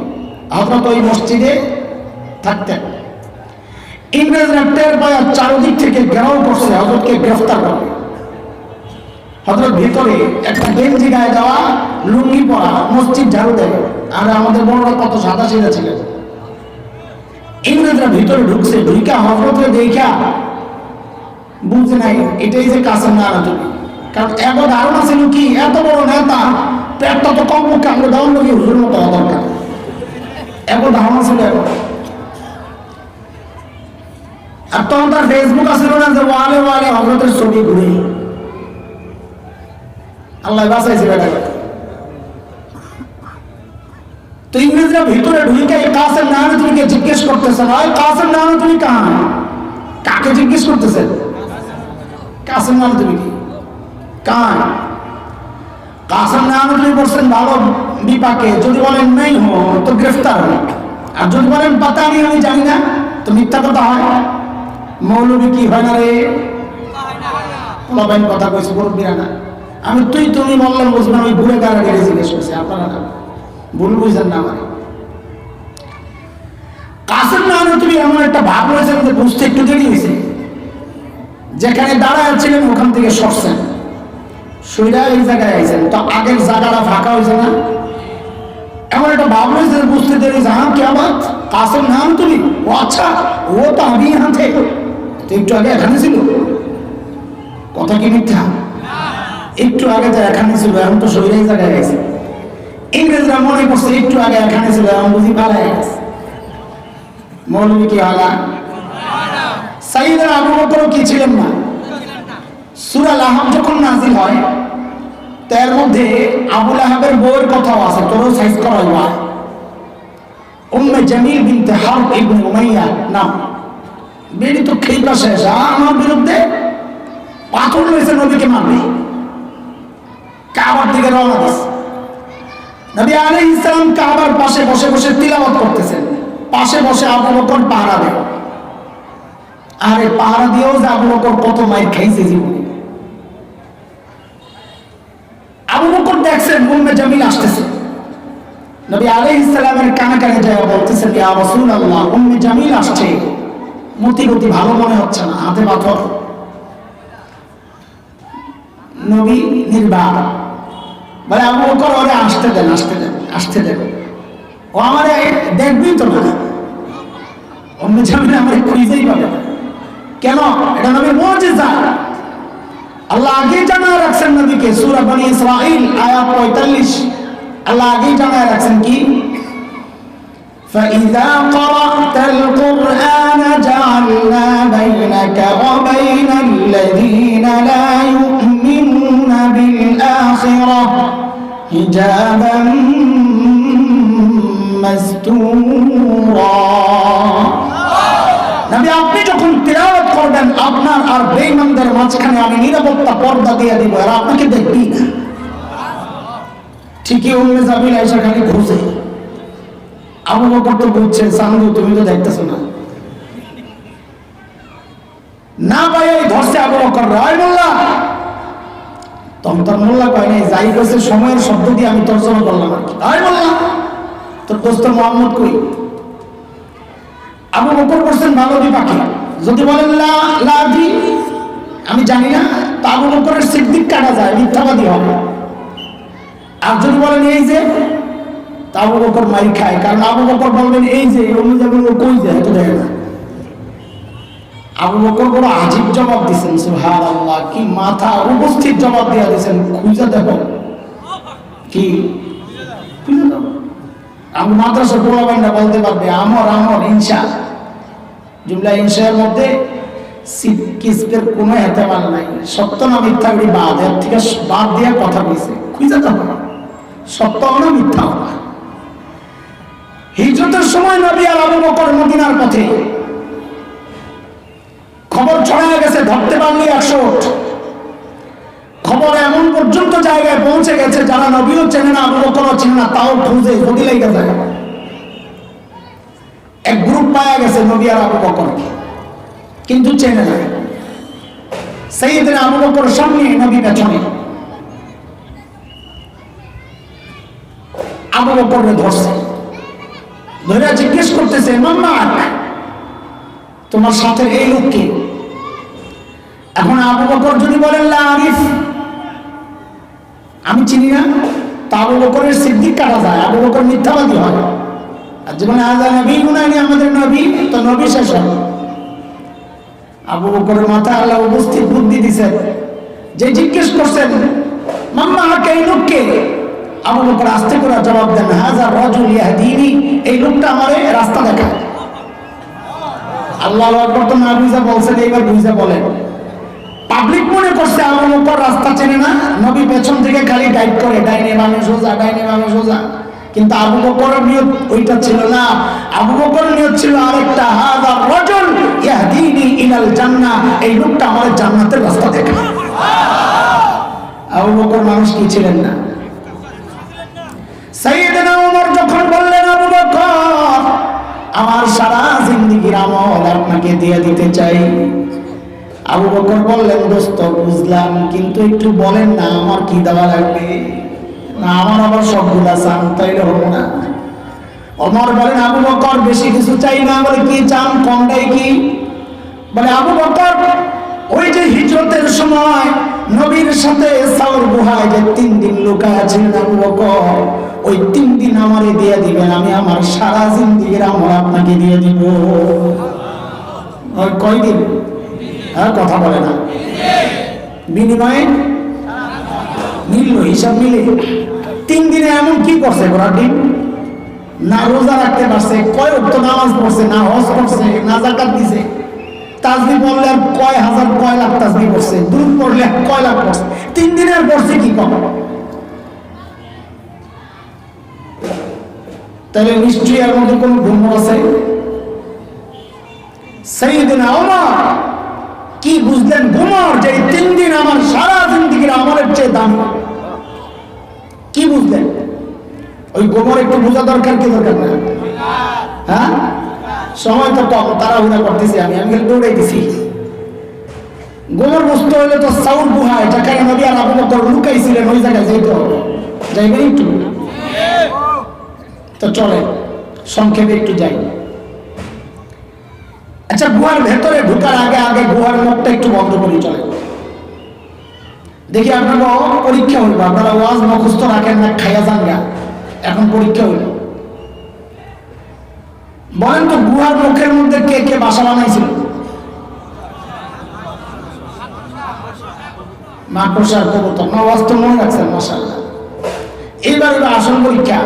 হযরত ওই মসজিদে থাকতেন। ইংরেজরা টের পায়, চারদিক থেকে ঘেরাও করছে, হযরতকে গ্রেফতার করে। হযরত ভিতরে একটা গেঞ্জি গায়ে দেওয়া, লুঙ্গি পরা, মসজিদ ঝাড়ু দেয়। আর আমাদের বড়রা কত সাদা সিধা ছিলেন। ইংরেজরা ভিতরে ঢুকছে, ঢুকা হযরতকে দেখা বুঝে নাই এটাই যে কাসেম নানতুবি। কারণ এত ধারণা ছিল কি, এত বড় নেতা, পেটটা তো কমপক্ষে আমরা দেওয়ার লোক হুজুর মতো হওয়া দরকার, এত ধারণা ছিল। আর তখন তার ফেসবুক আসছিল না যে ওয়ালে ওয়ালে হযরতের ছবি ঘুরে। আল্লাহ বাঁচাইছে বেটাকে। তো ইংরেজরা ভিতরে ঢুকে কাসেম নানতুবিকে জিজ্ঞেস করতেছে, ভাই কাসেম নানতুবি কাহা? কাকে জিজ্ঞেস করতেছেন? কাসেম নানতুবি কাহা? কাসেম নানতুবি বলছেন ভালো বিপাকে, যদি বলেন নাই হো তো গ্রেফতার হো, আর যদি বলেন পাতা নেই আমি জানি না তো মিথ্যা কথা হয়। মৌলবী কি হয় না রে? বাবাইন কথা কইছে মুরব্বীরা না। আমি তুই তুমি বললাম বুঝলাম, আমি ভুলে গাড়ি জিজ্ঞেস করছি, আপনারা না ভুল বুঝলেন না। আমার কাসেম নানতুবি এমন একটা ভাব রয়েছেন যে বুঝতে একটু দেরি হয়েছে। যেখানে দাঁড়ায় ছিলেন ওখান থেকে সরছেন, সুইরা এই জায়গায় আইছেন, তো আগের জায়গাটা ফাঁকা হয়েছে না, এমন একটা ভাব রয়েছে বুঝতে দেরি হয়েছে। হ্যাঁ কে আবার কাসেম নানতুবি? ও আচ্ছা, ও তো আমি এখান থেকে একটু আগে এখানে ছিল। কথা কি মিথ্যা? একটু আগে তো এখানে ছিল, এখন তো শরীরে এই জায়গায় গেছে। ইংরেজরা মনে করছে একটু আগে এখানে ছিল, এখন বুঝি পালায় গেছে। মৌলবী কি আলা? সাইয়েদনা আবু বকর কি ছিলেন না? সূরা লাহাব যখন নাযিল হয়, তার মধ্যে আবু লাহাবের বউয়ের কথাও আছে, তোরও সাইজ করা হয়। উম্মে জামিল বিনতে হারব ইবনে উমাইয়া নাম, বিড়ি তো খেইবা শেষ, আর আমার বিরুদ্ধে পাথর লইছে, নবীকে মারবে। কাবার দিকে রওনা দিছে। নবী আলাইহিস সালাম কাবার পাশে বসে বসে তিলাওয়াত করতেছেন, পাশে বসে আবু বকর পাহারা দেয়। আরে পাহারা দিয়েও যে আবু বকর কত মাইর খাইছে জীবনে। আবু বকর দেখছেন উম্মে জামিল আসতেছে, নবী আলাইহিস সালামের কানে কানে যায় বলতেছেন, ইয়া রাসূলুল্লাহ, উম্মে জামিল আসছে, মতি গতি ভালো মনে হচ্ছে না, হাতে পাথর। নবী নির্বাক বলে, আবু বকর ওরে আসতে দেন, আসতে দেন, আসতে দেন, ও আমারে দেখবি তো না, উম্মে জামিল আমারে খুঁজেই পাবে না। কেন? এটা নবীর মুজিজা। আল্লাহ আগে জানা রাখছেন নবীকে, সূরা বনী ইসরাঈল আয়াত 45, আল্লাহ আগে জানা রাখছেন কি, فإذا قرأت القرآن جعلنا بينك وبين الذين لا يؤمنون بالآخرة حجابا مستورا। নবী আপনি যখন তিলাওয়াত করবেন, আপনার আর বেঈমানদের মাঝখানে আমি নিরাপত্তা পর্দা দিয়ে দিব, আর আপনাকে দেখবি না। ঠিকই উম্মে জামিল আয়েশা খালি ঘুরছে, আবু বকর তো বুঝছে, সান্দু তুমি তো দেখতেছো না, না ভাই ধরছে আবু বকর, রায় মোল্লা। তখন তোর মোল্লা কয় নাই, যাই কইছে সময়ের শব্দ দিয়ে আমি তর্জমা করলাম আর কি। রায় মোল্লা, তোর দোস্ত মোহাম্মদ কই? আবু বকর করছেন ভালোই পাখি, যদি বলেন লা লাভি আমি জানি না, তা আবু বকরের সিদ্দিক কাটা যায়, মিথ্যাবাদী হবে। আর যদি বলেন এই যে, তা আবু বকর মাই খায়, কারণ আবু বকর বলবেন এই যে, অন্য যাবেন ও কই যায়, তো দেখে না। আবু বকর বড় আজীব জবাব দিচ্ছেন, সুবহানাল্লাহ, কি মাথা উপস্থিত জবাব দিয়া দিচ্ছেন, খুঁজে দেখো কি খুঁজে দেখো। আমি মাদ্রাসা পড়াবেন না বলতে পারবে আমর আমর ইনশা, জুমলা ইনশার মধ্যে কিসবের কোনো এহতেমাল নাই, সত্য না মিথ্যা করি বাদ, এর থেকে বাদ দিয়ে কথা বলছে, খুঁজে দেখো সত্য না মিথ্যা না। হিজরতের সময় নবী আর আবু বকর মদিনার পথে, খবর ছড়ায় গেছে, ধরতে পারলি 100 ওঠ। খবর এমন পর্যন্ত জায়গায় পৌঁছে গেছে, যারা নবীও চেনে না, আবু বকরও চেনে না, তাও খুঁজে গদি লেগে যায়। এক গ্রুপ পাওয়া গেছে নবী আর আবু বকরকে, কিন্তু চেনে না। সাইয়েদনা আবু বকর সামনে, নবী পেছনে। আবু বকরকে ধরছে, ধরে জিজ্ঞেস করতেছে, মাম্মা তোমার সাথে এই লোককে? এখন আবু বকর যদি বলেন লা আরিফ, আমি চিনি না, তা আবু বকরের সিদ্দিক কাটা যায়, আবু বকর মিথ্যাবাদী হয়। আর জীবনে আজা নবী গুনানি, আমাদের নবী, তো নবী শেষ হয়। আবু বকরের মাথায় আল্লাহ উপস্থিত বুদ্ধি দিছেন, যে জিজ্ঞেস করছেন মাম্মা এই লোককে, আবু বকর আস্তে করে জবাব দেন, হাযা রাজুল ইয়াহদিনি, এই লোকটা আমারে রাস্তা দেখায়। আল্লাহু আকবার, তো না বুঝা বলছেন, এইবার বুঝা বলেন। পাবলিক মনে করছে আবু বকর রাস্তা চেনে না, নবী পেছন থেকে খালি গাইড করে, ডাইনে বামে সোজা, ডাইনে বামে সোজা। কিন্তু আবু বকরের নিয়ত ওইটা ছিল না, আবু বকরের নিয়ত ছিল আরেকটা, হাযা রাজুল ইয়াহদিনি ইলাল জান্নাহ, এই লোকটা আমাদের জান্নাতের রাস্তা দেখায়। আবু বকর মানুষ কি ছিলেন না? সাইয়েদনা ওমর যখন বললেন, আবু বকর আমার সারা জিন্দেগির আমল আপনাকে দিয়ে দিতে চাই। আবু বকর বললেন, দোস্ত বুঝলাম, কিন্তু একটু বলেন না আমার কি দেওয়া লাগবে? না আমার আবার সবগুলা চান, তাইলে হবো না। ওমর বলেন, আবু বকর বেশি কিছু চাই না। বলে কি চান, কোনটাই কি? বলে আবু বকর ওই যে হিজরতের সময় নবীর সাথে সাউর গুহায় যে 3 দিন লুকায় আছেন আবু বকর, ওই 3 দিন আমারে দিয়ে দিবেন, আমি আমার সারা জিন্দেগির আমল আপনাকে দিয়ে দিব। ওই কয়দিন? হ্যাঁ কথা বলে না, বিনিময়ে মিলল, হিসাব মিলে। 3 দিনে এমন কি করছে ঘোড়ার ডিম? না রোজা রাখতে পারছে, কয় ওয়াক্ত নামাজ পড়ছে, না হজ করছে, না যাকাত দিছে, তাসবিহ পড়লে আর কয় হাজার কয় লাখ তাসবিহ পড়ছে, দুরূদ পড়লে কয় লাখ পড়ছে, 3 দিনের পড়ছে কি কম? তাহলে নিশ্চয়ই এর মধ্যে কোনো ভুল আছে। সাইয়েদনা ওমর কি বুঝলেন? গোমর যে 3 দিন আমার সারা জিন্দেগির আমলের চেয়ে দামি, কি বুঝলেন? ওই গোমর একটু বোঝা দরকার, কি দরকার না? হ্যাঁ, সময় তো কম, তাড়াহুড়া করতেছি আমি দৌড়াই দিছি। গোমর বুঝতে হলে তো সাউর গুহায়, যেখানে নবী আর আবু বকর লুকাইছিলেন, ওই জায়গায় যেতে হবে। যাইবেন একটু? তো চলে সংক্ষেপে একটু যাই। আচ্ছা, গুহার ভেতরে ঢুকার আগে আগে গুহার মুখটা একটু বন্ধ করি, চলে দেখি। আপনারা পরীক্ষা হইব, আপনারা ওয়াজ মুখস্থ রাখেন না, খাইয়া যান গা। এখন পরীক্ষা হইল, বলেন তো গুহার মুখের মধ্যে কে কে বাসা বানাইছিল? মাকড়সার কবুতর না? ওয়াজ তো মনে রাখছেন, মাশাআল্লাহ। এইবার আসল পরীক্ষা।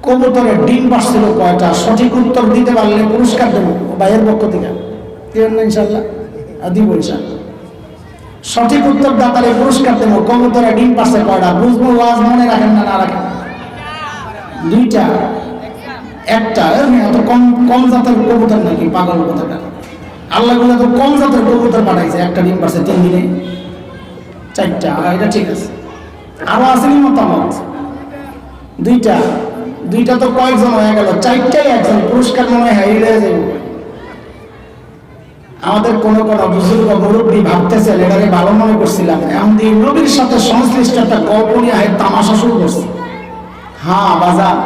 কবুতরের ডিম পারছিল কয়টা? সঠিক উত্তর দিতে পারলে পুরস্কার দেবো ভাইয়ের পক্ষ থেকে। দেবেন না ইনশাল্লাহ? দিব ইনশাল্লাহ। সঠিক উত্তর দাতারে পুরস্কার দেবো। কবুতরের ডিম পারছে কয়টা? বুঝবো ওয়াজ মনে রাখেন না, না রাখেন? 2টা, 1টা। এত কম কম জাতের কবুতর নাকি? পাগল কথাটা। আল্লাহ গুলো তো কম জাতের কবুতর পাঠাইছে, 1টা ডিম পারছে 3 দিনে, 4টা। এটা ঠিক আছে, আরো আসেনি মতামত? 2টা, 2টা তো কয়েকজন হয়ে গেল, 4টাই একজন। পুরস্কার মনে হয় হারিয়ে যাবে। আমাদের কোন কোন বুজুর্গ মুরব্বী ভাবতেছে এবারে ভালো মনে করছিলাম, এমন নবীর সাথে সংশ্লিষ্ট একটা গল্প নিয়ে তামাশা শুরু করছি। হ্যাঁ বাজার,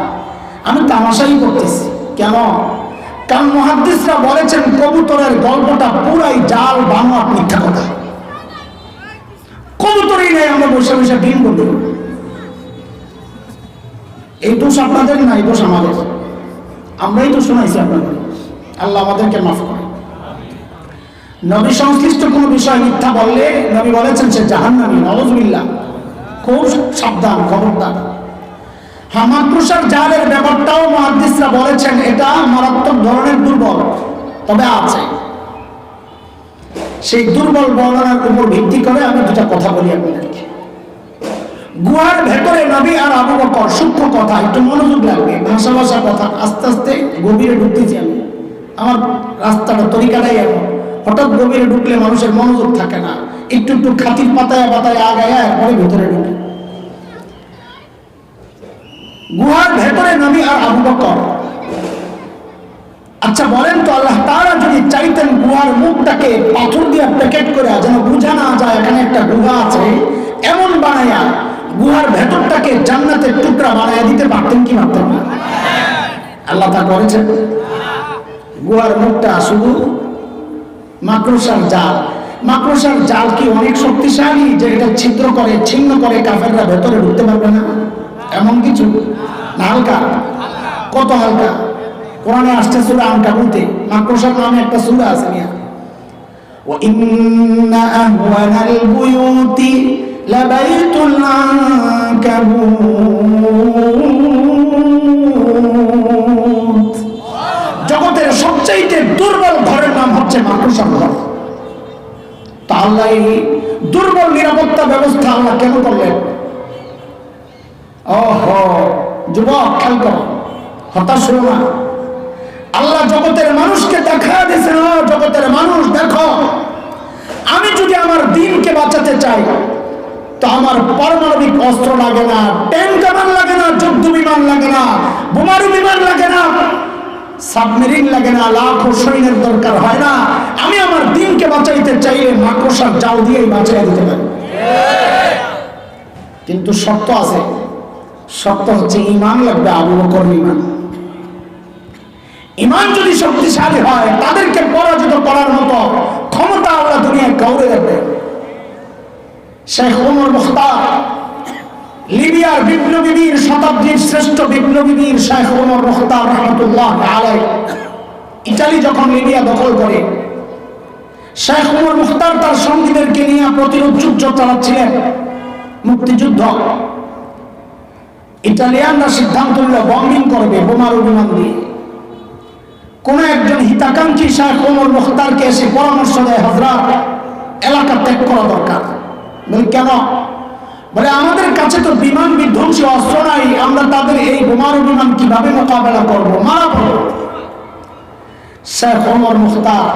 আমি তামাশাই করতেছি। কেন? কারণ মুহাদ্দিসরা বলেছেন কবুতরের গল্পটা পুরাই জাল, বানোয়াট, মিথ্যা কথা। কবুতরই নেই, আমরা বসে বসে ডিম বলি। এই দোষ আপনাদের না, এই দোষ আমাদের। আমরাই তো শোনাইছি আপনাদের। আল্লাহ আমাদেরকে মাফ করে। নবী সংশ্লিষ্ট কোনো বিষয় মিথ্যা বললে নবী বলেছেন সে জাহান্নামী, নাউযুবিল্লাহ। খুব সাবধান, খবরদার। মাকড়সার জালের ব্যাপারটাও মুহাদ্দিসরা বলেছেন এটা মারাত্মক ধরনের দুর্বল, তবে আছে। সেই দুর্বল বর্ণনার উপর ভিত্তি করে আমি 2টা কথা বলি আপনাদেরকে। গুহার ভেতরে নবী আর আবু বকর, সূক্ষ্ম কথা, একটু মনোযোগ লাগবে। ভাষা ভাষা কথা, আস্তে আস্তে গভীরে ঢুকতেছি আমি। আমার রাস্তাটা তরিকাটাই এমন, হঠাৎ গভীরে ঢুকলে মানুষের মনোযোগ থাকে না, একটু একটু খাতির পাতায় পাতায় আগায় এরপরে ভেতরে ঢুকে। গুহার ভেতরে নবী আর আবু বকর। আচ্ছা বলেন তো, আল্লাহ তাআলা যদি চাইতেন গুহার মুখটাকে পাথর দিয়ে প্যাকেট করে যেন বোঝা না যায় এখানে একটা গুহা আছে, এমন বানায়া গুহার ভেতরটাকে জান্নাতের টুকরা বানায়া দিতে পারতেন কি পারতেন না? আল্লাহ তা করেছেন। গুহার মুখটা শুধু মাকড়সার জাল। মাকড়সার জাল কি অনেক শক্তিশালী যে এটা ছিদ্র করে, ছিন্ন করে কাফেররা ভেতরে ঢুকতে পারবে না? এমন কিছু না, হালকা। কত হালকা? কোরআনে আসছে সূরা আনকাবুতে, মাকড়সার নামে একটা সূরা আছে নিয়া। ওয়া ইন্না আহওয়ানাল বুয়ুতি লাবাইতুল আনকাবুত। জগতের সবচেয়ে দুর্বল ঘরের নাম হচ্ছে মাকড়সার ঘর। তা আল্লাহ এই দুর্বল নিরাপত্তা ব্যবস্থা আল্লাহ কেন করলেন? ওহো যুবক, খেয়াল করো, হতাশ হলো না। আল্লাহ জগতের মানুষকে দেখা দিয়েছেন, জগতের মানুষ দেখো, আমি যদি আমার দিনকে বাঁচাতে চাই তো আমার পারমাণবিক অস্ত্র লাগে না, ট্যাঙ্ক কামান লাগে না, যুদ্ধ বিমান লাগে না, বোমারু বিমান লাগে না, সাবমেরিন লাগে না, লাখো সৈন্যের দরকার হয় না। আমি আমার দিনকে বাঁচাইতে চাইলে মাকড়সার জাল দিয়েই বাঁচাই দিতে পারি। কিন্তু শর্ত আছে। শর্ত হচ্ছে ঈমান লাগবে, আবু বকর ঈমান। ঈমান যদি শক্তিশালী হয় তাদেরকে পরাজিত করার মতো ক্ষমতা আল্লাহ দুনিয়ায় কাউরে দেবে। শেখ ওমর মুখতার, লিবিয়ার বিপ্লবীর, শতাব্দীর শ্রেষ্ঠ বিপ্লবীর শেখ ওমর মুখতার রাহমাতুল্লাহ আলাইহি, ইতালি যখন লিবিয়া দখল করে, শেখ ওমর মুখতার তার সঙ্গীদেরকে নিয়ে প্রতিরোধ যুদ্ধ চালাচ্ছিলেন, মুক্তিযুদ্ধ। ইটালিয়ানরা সিদ্ধান্ত নিল বম্বিং করবে বোমারু বিমান দিয়ে। কোন একজন হিতাকাঙ্ক্ষী শেখ ওমর মুখতারকে এসে পরামর্শ দেয়, হযরত এলাকা ত্যাগ করা দরকার। বলে কেন? বলে আমাদের কাছে তো বিমান বিধ্বংসী অস্ত্র নাই, আমরা তাদের এই বোমারু বিমান কিভাবে মোকাবেলা করবো, মারা পড়ব। শেখ ওমর মুখতার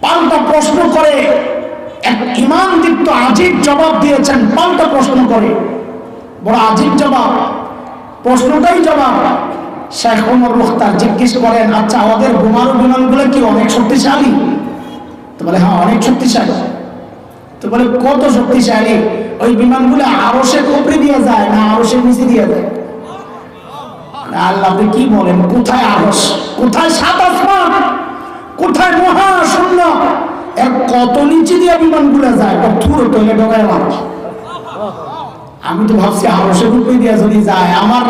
পাল্টা প্রশ্ন করে এক ইমানদীপ্ত আজীব জবাব দিয়েছেন। পাল্টা প্রশ্ন করে বড় আজীব জবাব, প্রশ্নটাই জবাব। শেখ ওমর মুখতার জিজ্ঞেস করেন, আচ্ছা আমাদের বোমারু বিমানগুলো কি অনেক শক্তিশালী? তো বলে হ্যাঁ অনেক শক্তিশালী। তো বলে কত শক্তিশালী? ওই বিমানগুলো আরশের উপরে দিয়ে যায় না আরশের নিচে দিয়ে যায়? আল্লাহ আপনি কি বলেন? কোথায় আরশ, কোথায় সাত আসমান, কোথায় মহাশূন্য, এর কত নিচে দিয়ে বিমানগুলো যায়? থুরো টলে ঢোকায় মানুষ। আমি তো ভাবছি আরশের উপরে দিয়ে যদি যায়, আমার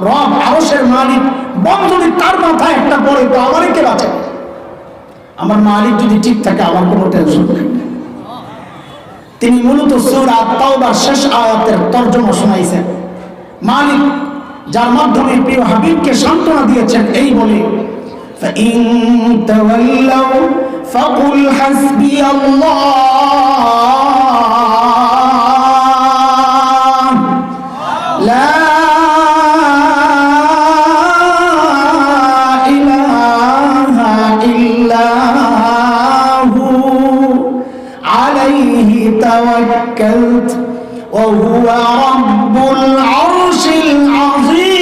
রব আরশের মালিক বম যদি তার মাথায় একটা পড়ে তো আমারই কে বাঁচে? আমার মালিক যদি ঠিক থাকে আমার কোনো টেনশন নেই। তিনি মূলত সূরা তাওবার শেষ আয়াতের তরজমা শোনাইছেন। মালিক যার মাধ্যমে প্রিয় হাবিবকে সান্ত্বনা দিয়েছেন এই বলে, فَإِن تَوَلَّوْا فَقُلْ حَسْبِيَ اللَّهُ لَا إِلَهَ إِلَّا هُوَ عَلَيْهِ تَوَكَّلْتُ وَهُوَ رَبُّ الْعَرْشِ الْعَظِيمِ।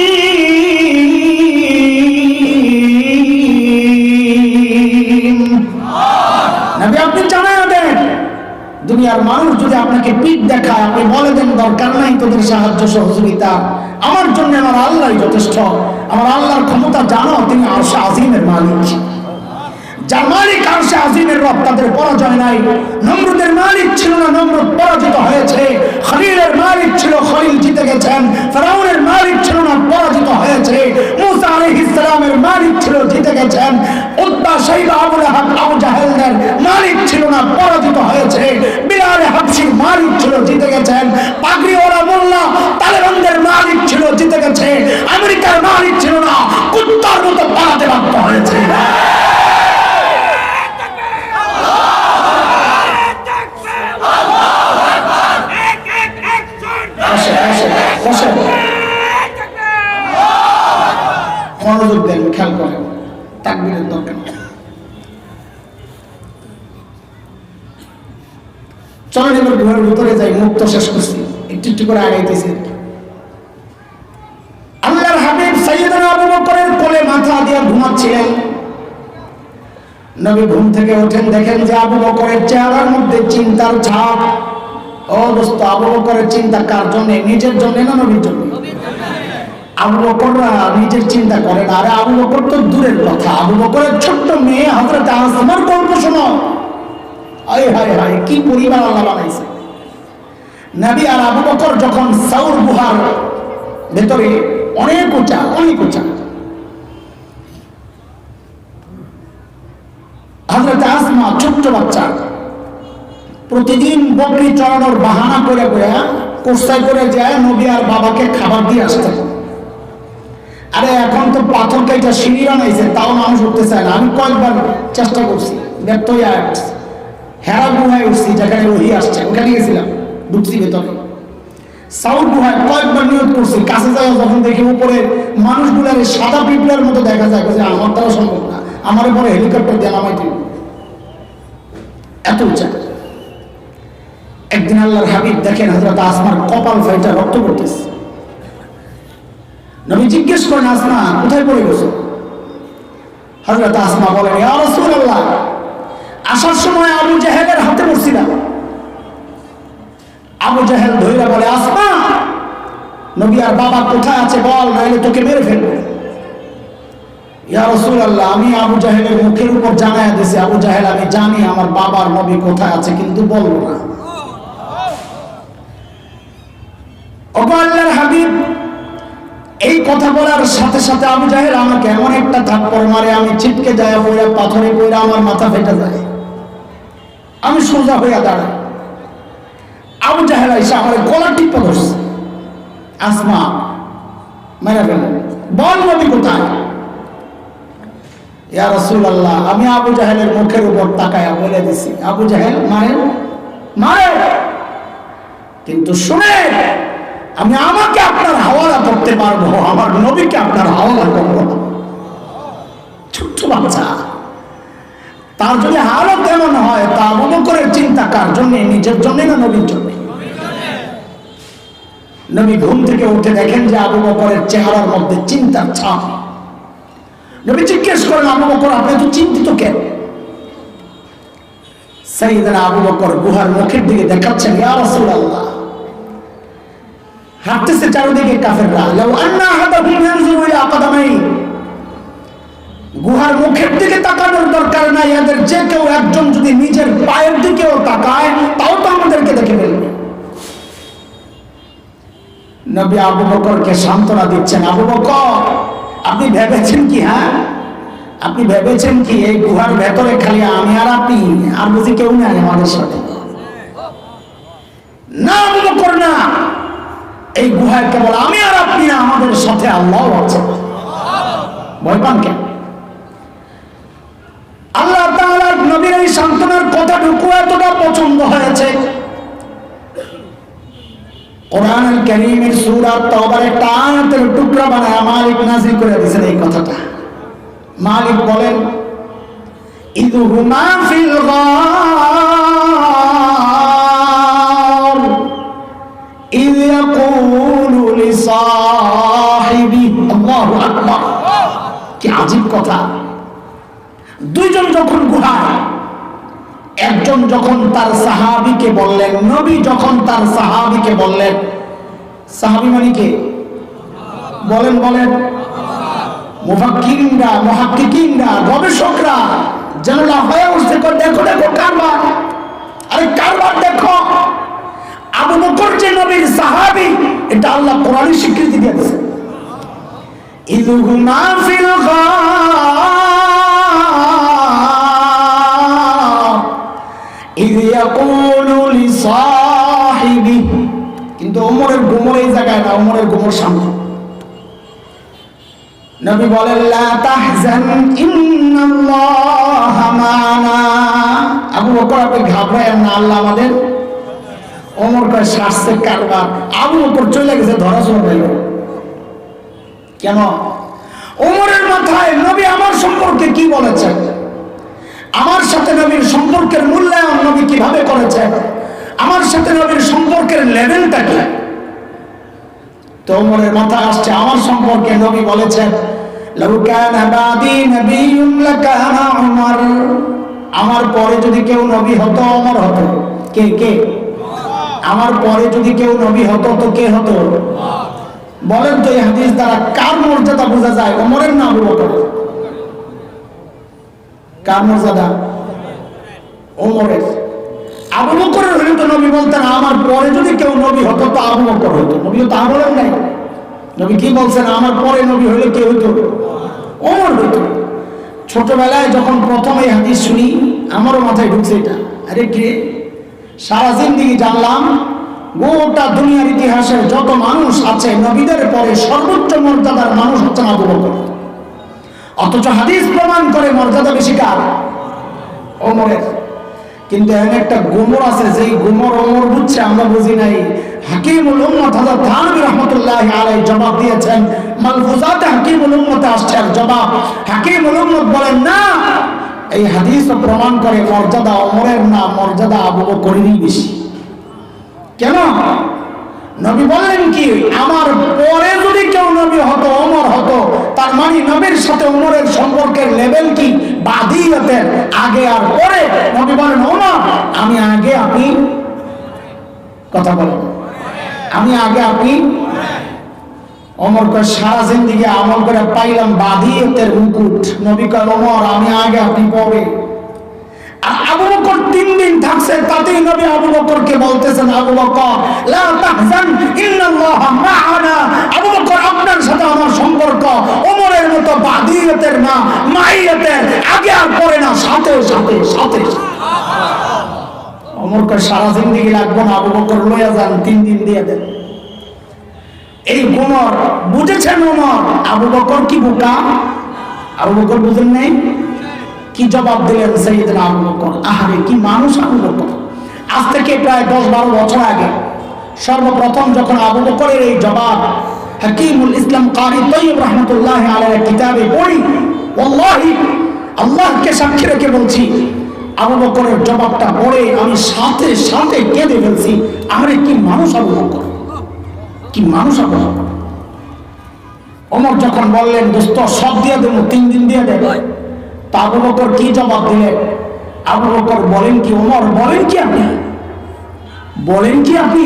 নবী আপনি জানায়া দেন, দুনিয়ার মানুষ যদি আপনাকে পিঠ দেখায় আপনি বলে দেন দরকার নাই তোদের সাহায্য সহযোগিতা, আমার জন্য আমার আল্লাহই যথেষ্ট। আমার আল্লাহর ক্ষমতা জানো, তিনি আরশে আজিমের মালিক। যার মালিক আরশে আজিমের রব, তাদের পরাজয় নাই। নমরুদের মালিক ছিল না, নমরুদ পরাজিত হয়েছে। খলিলের মালিক ছিল, খলিল জিতে গেছেন। ফেরাউনের মালিক ছিল না, পরাজিত হয়েছে। মুসা আলাইহিস সালামের মালিক ছিল, জিতে গেছেন। উতবা শাইবা আবু লাহাব আবু জাহেলদের মালিক ছিল না, পরাজিত হয়েছে। বিলাল হাবশির মালিক ছিল, জিতে গেছেন। পাগড়িওয়ালা মোল্লা তালেবানদের মালিক ছিল, জিতে গেছে। আমেরিকার মালিক ছিল না, কুত্তার মতো পালাতে বাধ্য হয়েছে। মনোযোগ দেন, খেয়াল করেন, তাকবীরের দরকার। চলেন এবার ঘরের ভিতরে যাই, মুক্ত শেষ করছি, একটু একটু করে আগাইতেছি। আল্লাহর হাবিব সাইয়েদনা আবু বকরের কোলে মাথা দিয়ে ঘুমাচ্ছিলেন। নবী ঘুম থেকে ওঠেন, দেখেন যে আবু বকরের চেহারার মধ্যে চিন্তার ছাপ। ও দোস্ত, আবু বকরের চিন্তা কার জন্য? নিজের জন্য না নবীর জন্য? আবু বকররা নিজের চিন্তা করে না। আরে আবু বকর তো দূরের কথা, আবু বকরের ছোট্ট মেয়ে হযরত আসমার গল্প শোনো। আয় হায় হায়, কি পরিবার আল্লাহ বানাইছে। নবী আর আবু বকর যখন সাউর গুহার ভেতরে, অনেক উঁচা, অনেক উঁচা, হযরত আসমা ছোট্ট বাচ্চা, প্রতিদিন বকরি চড়ানোর বাহানা করে করে কোস্তায় করে যায় নবী আর বাবাকে খাবার দিয়ে আসতেন। আরে এখন তো পাথর কাইটা সিঁড়ি বানাইছে, তাও মানুষ উঠতে চায় না। আমি কয়েকবার চেষ্টা করছি, ব্যর্থ হয়ে আসছি। হেরা গুহায় উঠছি, যেখানে ওহি আসছে, ওখানে গেছিলাম, ঢুকছি ভেতরে। সাউথ গুহায় কয়েকবার নিয়ত করছি, কাছে যাওয়া যখন দেখি উপরে মানুষগুলার সাদা পিঁপড়ার মতো দেখা যায়, যে আমার দ্বারা সম্ভব না, আমার পরে হেলিকপ্টার দিয়ে নামাই দিল, এত উঁচা। একদিন আল্লাহর হাবিব দেখেন হযরত আসমার কপাল ফাইটা রক্ত পড়তেছে। নবী জিজ্ঞেস করেন, আসমা কোথায় পড়ে গেছো? হযরত আসমা বলেন, ইয়া রাসূলুল্লাহ, আসার সময় আবু জাহেলের হাতে পড়ছিলাম। আবু জাহেল ধইরা বলে, আসমা নবী আর বাবা কোথায় আছে বল, নাইলে তোকে মেরে ফেলবো। ইয়া রাসূলুল্লাহ, আমি আবু জাহেলের মুখের উপর জানায়া দিয়েছি, আবু জাহেল আমি জানি আমার বাবার নবী কোথায় আছে, কিন্তু বলবো না। ওগো আল্লাহর হাবিব, এই কথা বলার সাথে সাথে আবু জাহেল আমাকে এমন একটা থাপ্পড় মারে, আমি ছিটকে যায় পড়ে, পাথরে পড়ে আমার মাথা ফেটে যায়। আমি সোজা হইয়া দাঁড়াই, আবু জাহেল এসে আমার গলা টিপে ধরছে। আসমা মেরে ফেল, বল নবী কোথায়? ইয়া রাসূলুল্লাহ, আমি আবু জাহেলের মুখের উপর তাকায়া বলে দিছি, আবু জাহেল মারেন মারে, কিন্তু শুনে আমি আমাকে আপনার হাওয়ালা করতে পারবো, আমার নবীকে আপনার হাওয়ালা করবো না। ছোট্ট বাচ্চা। তার যদি হালত এমন হয়, তা আবু বকরের চিন্তা কার জন্য? নিজের জন্য না নবীর জন্য? নবী ঘুম থেকে উঠে দেখেন যে আবু বকরের চেহারার মধ্যে চিন্তার ছাপ। নবী জিজ্ঞেস করেন, আবু বকর আপনি তো চিন্তিত কেন? সাইয়েদনা আবু বকর গুহার মুখের দিকে দেখাচ্ছেন, ইয়া রাসূলুল্লাহ, হাঁটতেছে চারিদিকে কাফেররা, লাউ আন্না আহাদাহুম ইয়ানজুরু ইলা কাদামাই, গুহার মুখের দিকে তাকানোর দরকার নাই, এদের যে কেউ একজন যদি নিজের পায়ের দিকেও তাকায় তাও তো আমাদেরকে দেখে ফেলবে। নবী আবু বকরকে সান্ত্বনা দিচ্ছেন, আবু বকর আপনি ভেবেছেন কি? হ্যাঁ, আপনি ভেবেছেন কি এই গুহার ভেতরে খালি আমি আর আপনি, আর বুঝি কেউ নাই আমাদের সাথে? না আবু বকর না, এই গুহায় কেবল আমি আর আপনি না, আমাদের সাথে আল্লাহ আছে। ভয় পান কেন? আল্লাহ তাআলা নবীর এই সান্ত্বনার কথাটুকু এতটা পছন্দ হয়েছে, কোরআনুল কারীমের সূরা তাওবার একটা আয়াতের টুকরা বানায় মালিক নাযিল করে দিয়েছেন এই কথাটা। মালিক বলেন, ইযহুমা ফিল গার ইয ইয়াকুলু লিসাহিবি, আল্লাহু আকবার, কি আজীব কথা। দুইজন যখন গুহায়, একজন যখন তার সাহাবীকে বললেন, নবী যখন তার সাহাবীকে বললেন, সাহাবী মানে কে? বলেন বলেন। মুফাক্কিরিনরা, মুহাক্কিকিনরা, গবেষকরা যেন লাফায়া উঠছে, দেখো দেখো কারবার, আরে কারবার দেখো। আবু বকর যে নবীর সাহাবী, এটা আল্লাহ কোরআনে স্বীকৃতি দিয়েছে। ইযহুমা ফিল গার ইয ইয়াকুলু লিসাহিবি, কিন্তু ওমরের গুমর এই জায়গায় না, ওমরের গুমর সামনে। নবী বলেন, লা তাহজান ইন্নাল্লাহা মা'ানা, আবু বকর আপনি ঘাবড়ায়েন না, আল্লাহ আমাদের। ওমর কয় শাস্তে কারবার। আবু বকর চলে গেছে, ধরা ছোঁয়া গেল। কেন? ওমরের মাথায় নবী আমার সম্পর্কে কি বলেছেন, আমার সাথে নবীর সম্পর্কের মূল্যায়ন নবী কিভাবে করেছেন, আমার সাথে নবীর সম্পর্কের লেভেলটা কি। তো ওমরের মাথায় আসছে আমার সম্পর্কে নবী বলেছেন, লাউ কানা বাদি নবিয়্যুন লাকানা উমর, আমার পরে যদি কেউ নবী হতো ওমর হতো। কে কে? আমার পরে যদি কেউ নবী হতো তো কে হতো? বলেন তো এই হাদিস দ্বারা কার মর্যাদা বোঝা যায়, ওমরের না আবু বকরের? কার মর্যাদা? ওমরের। আবু বকরের হলে তো নবী বলতেন আমার পরে যদি কেউ নবী হতো তো আবু বকর হতো। নবী তা বলেন নাই। নবী কি বলছেন? আমার পরে নবী হলে কে হতো? ওমর হতো। ছোটবেলায় যখন প্রথম এই হাদিস শুনি আমারও মাথায় ঢুকছে এটা, আরে কে? সারা জিন্দেগি জানলাম গোটা দুনিয়ার ইতিহাসের যত মানুষ আছে নবীদের পরে সর্বোচ্চ মর্যাদার মানুষ হচ্ছেন আবু বকর, অথচ হাদিস প্রমাণ করে মর্যাদা বেশি কার? ওমরের। কিন্তু এমন একটা গুমর আছে, যেই গুমর ওমর বুঝছে আমরা বুঝি নাই। হাকিমুল উম্মত হযরত থানভী রাহমাতুল্লাহি আলাইহি জবাব দিয়েছেন, মালফুজাতে হাকিমুল উম্মতে আসছে আর জবাব। হাকিমুল উম্মত বলেন না, এই হাদিসও প্রমাণ করে মর্যাদা ওমরের না, মর্যাদা আবু বকরেরই বেশি। কেন? নবী বললেন কি, আমার পরে যদি কেউ নবী হতো ওমর হতো, তার মানে নবীর সাথে ওমরের সম্পর্কের লেভেল কি? বাদিয়াতের আগে আর পরে। নবী বলেন ওমর আমি আগে, আপনি কথা বলেন, আমি আগে আপনি। ওমর কয় সারা জিন্দেগি আমল করে পাইলাম বাদিয়াতের মুকুট। নবী কয় ওমর আমি আগে, আপনি পরে। আবু বকর 3 দিন থাকছে, তাতেই নবী আবু বকরকে বলতেছেন, আবু বকর লা তাহজান ইন্নাল্লাহা মা'ানা, আবু বকর আপনার সাথে আমার সম্পর্ক ওমরের মতো বাদিয়াতের না, মাইয়াতের, আগে আর পরে না, সাথে সাথে সাথে। ওমর কয় সারা জিন্দেগি লাগবে না, আবু বকর লইয়া যান, 3 দিন দিয়ে দেন। এই ওমর বুঝেছেন। ওমর আবু বকর কি বোকা? আবু বকর বুঝেন নাই? কি জবাব দিলেন সাইয়েদনা আবু বকর? আহারে কি মানুষ আবু বকর! আজ থেকে প্রায় 10-12 বছর আগে সর্বপ্রথম যখন আবু বকরের এই জবাব হাকিমুল ইসলাম কারি তৈয়ব রহমতুল্লাহ আলাইহির কিতাবে পড়ি, ওয়াল্লাহি আল্লাহকে সাক্ষী রেখে বলছি, আবু বকরের জবাবটা পড়ে আমি সাথে সাথে কেঁদে ফেলছি। আরে কি মানুষ আবু বকর, কি মানুষ আবু বকর। ওমর যখন বললেন দোস্ত সব দিয়ে দেবো, 3 দিন দিয়ে দেবে, তা আবু বকর কি জবাব দিলেন? আবু বকর বলেন কি, ওমর বলেন কি আপনি, বলেন কি আপনি,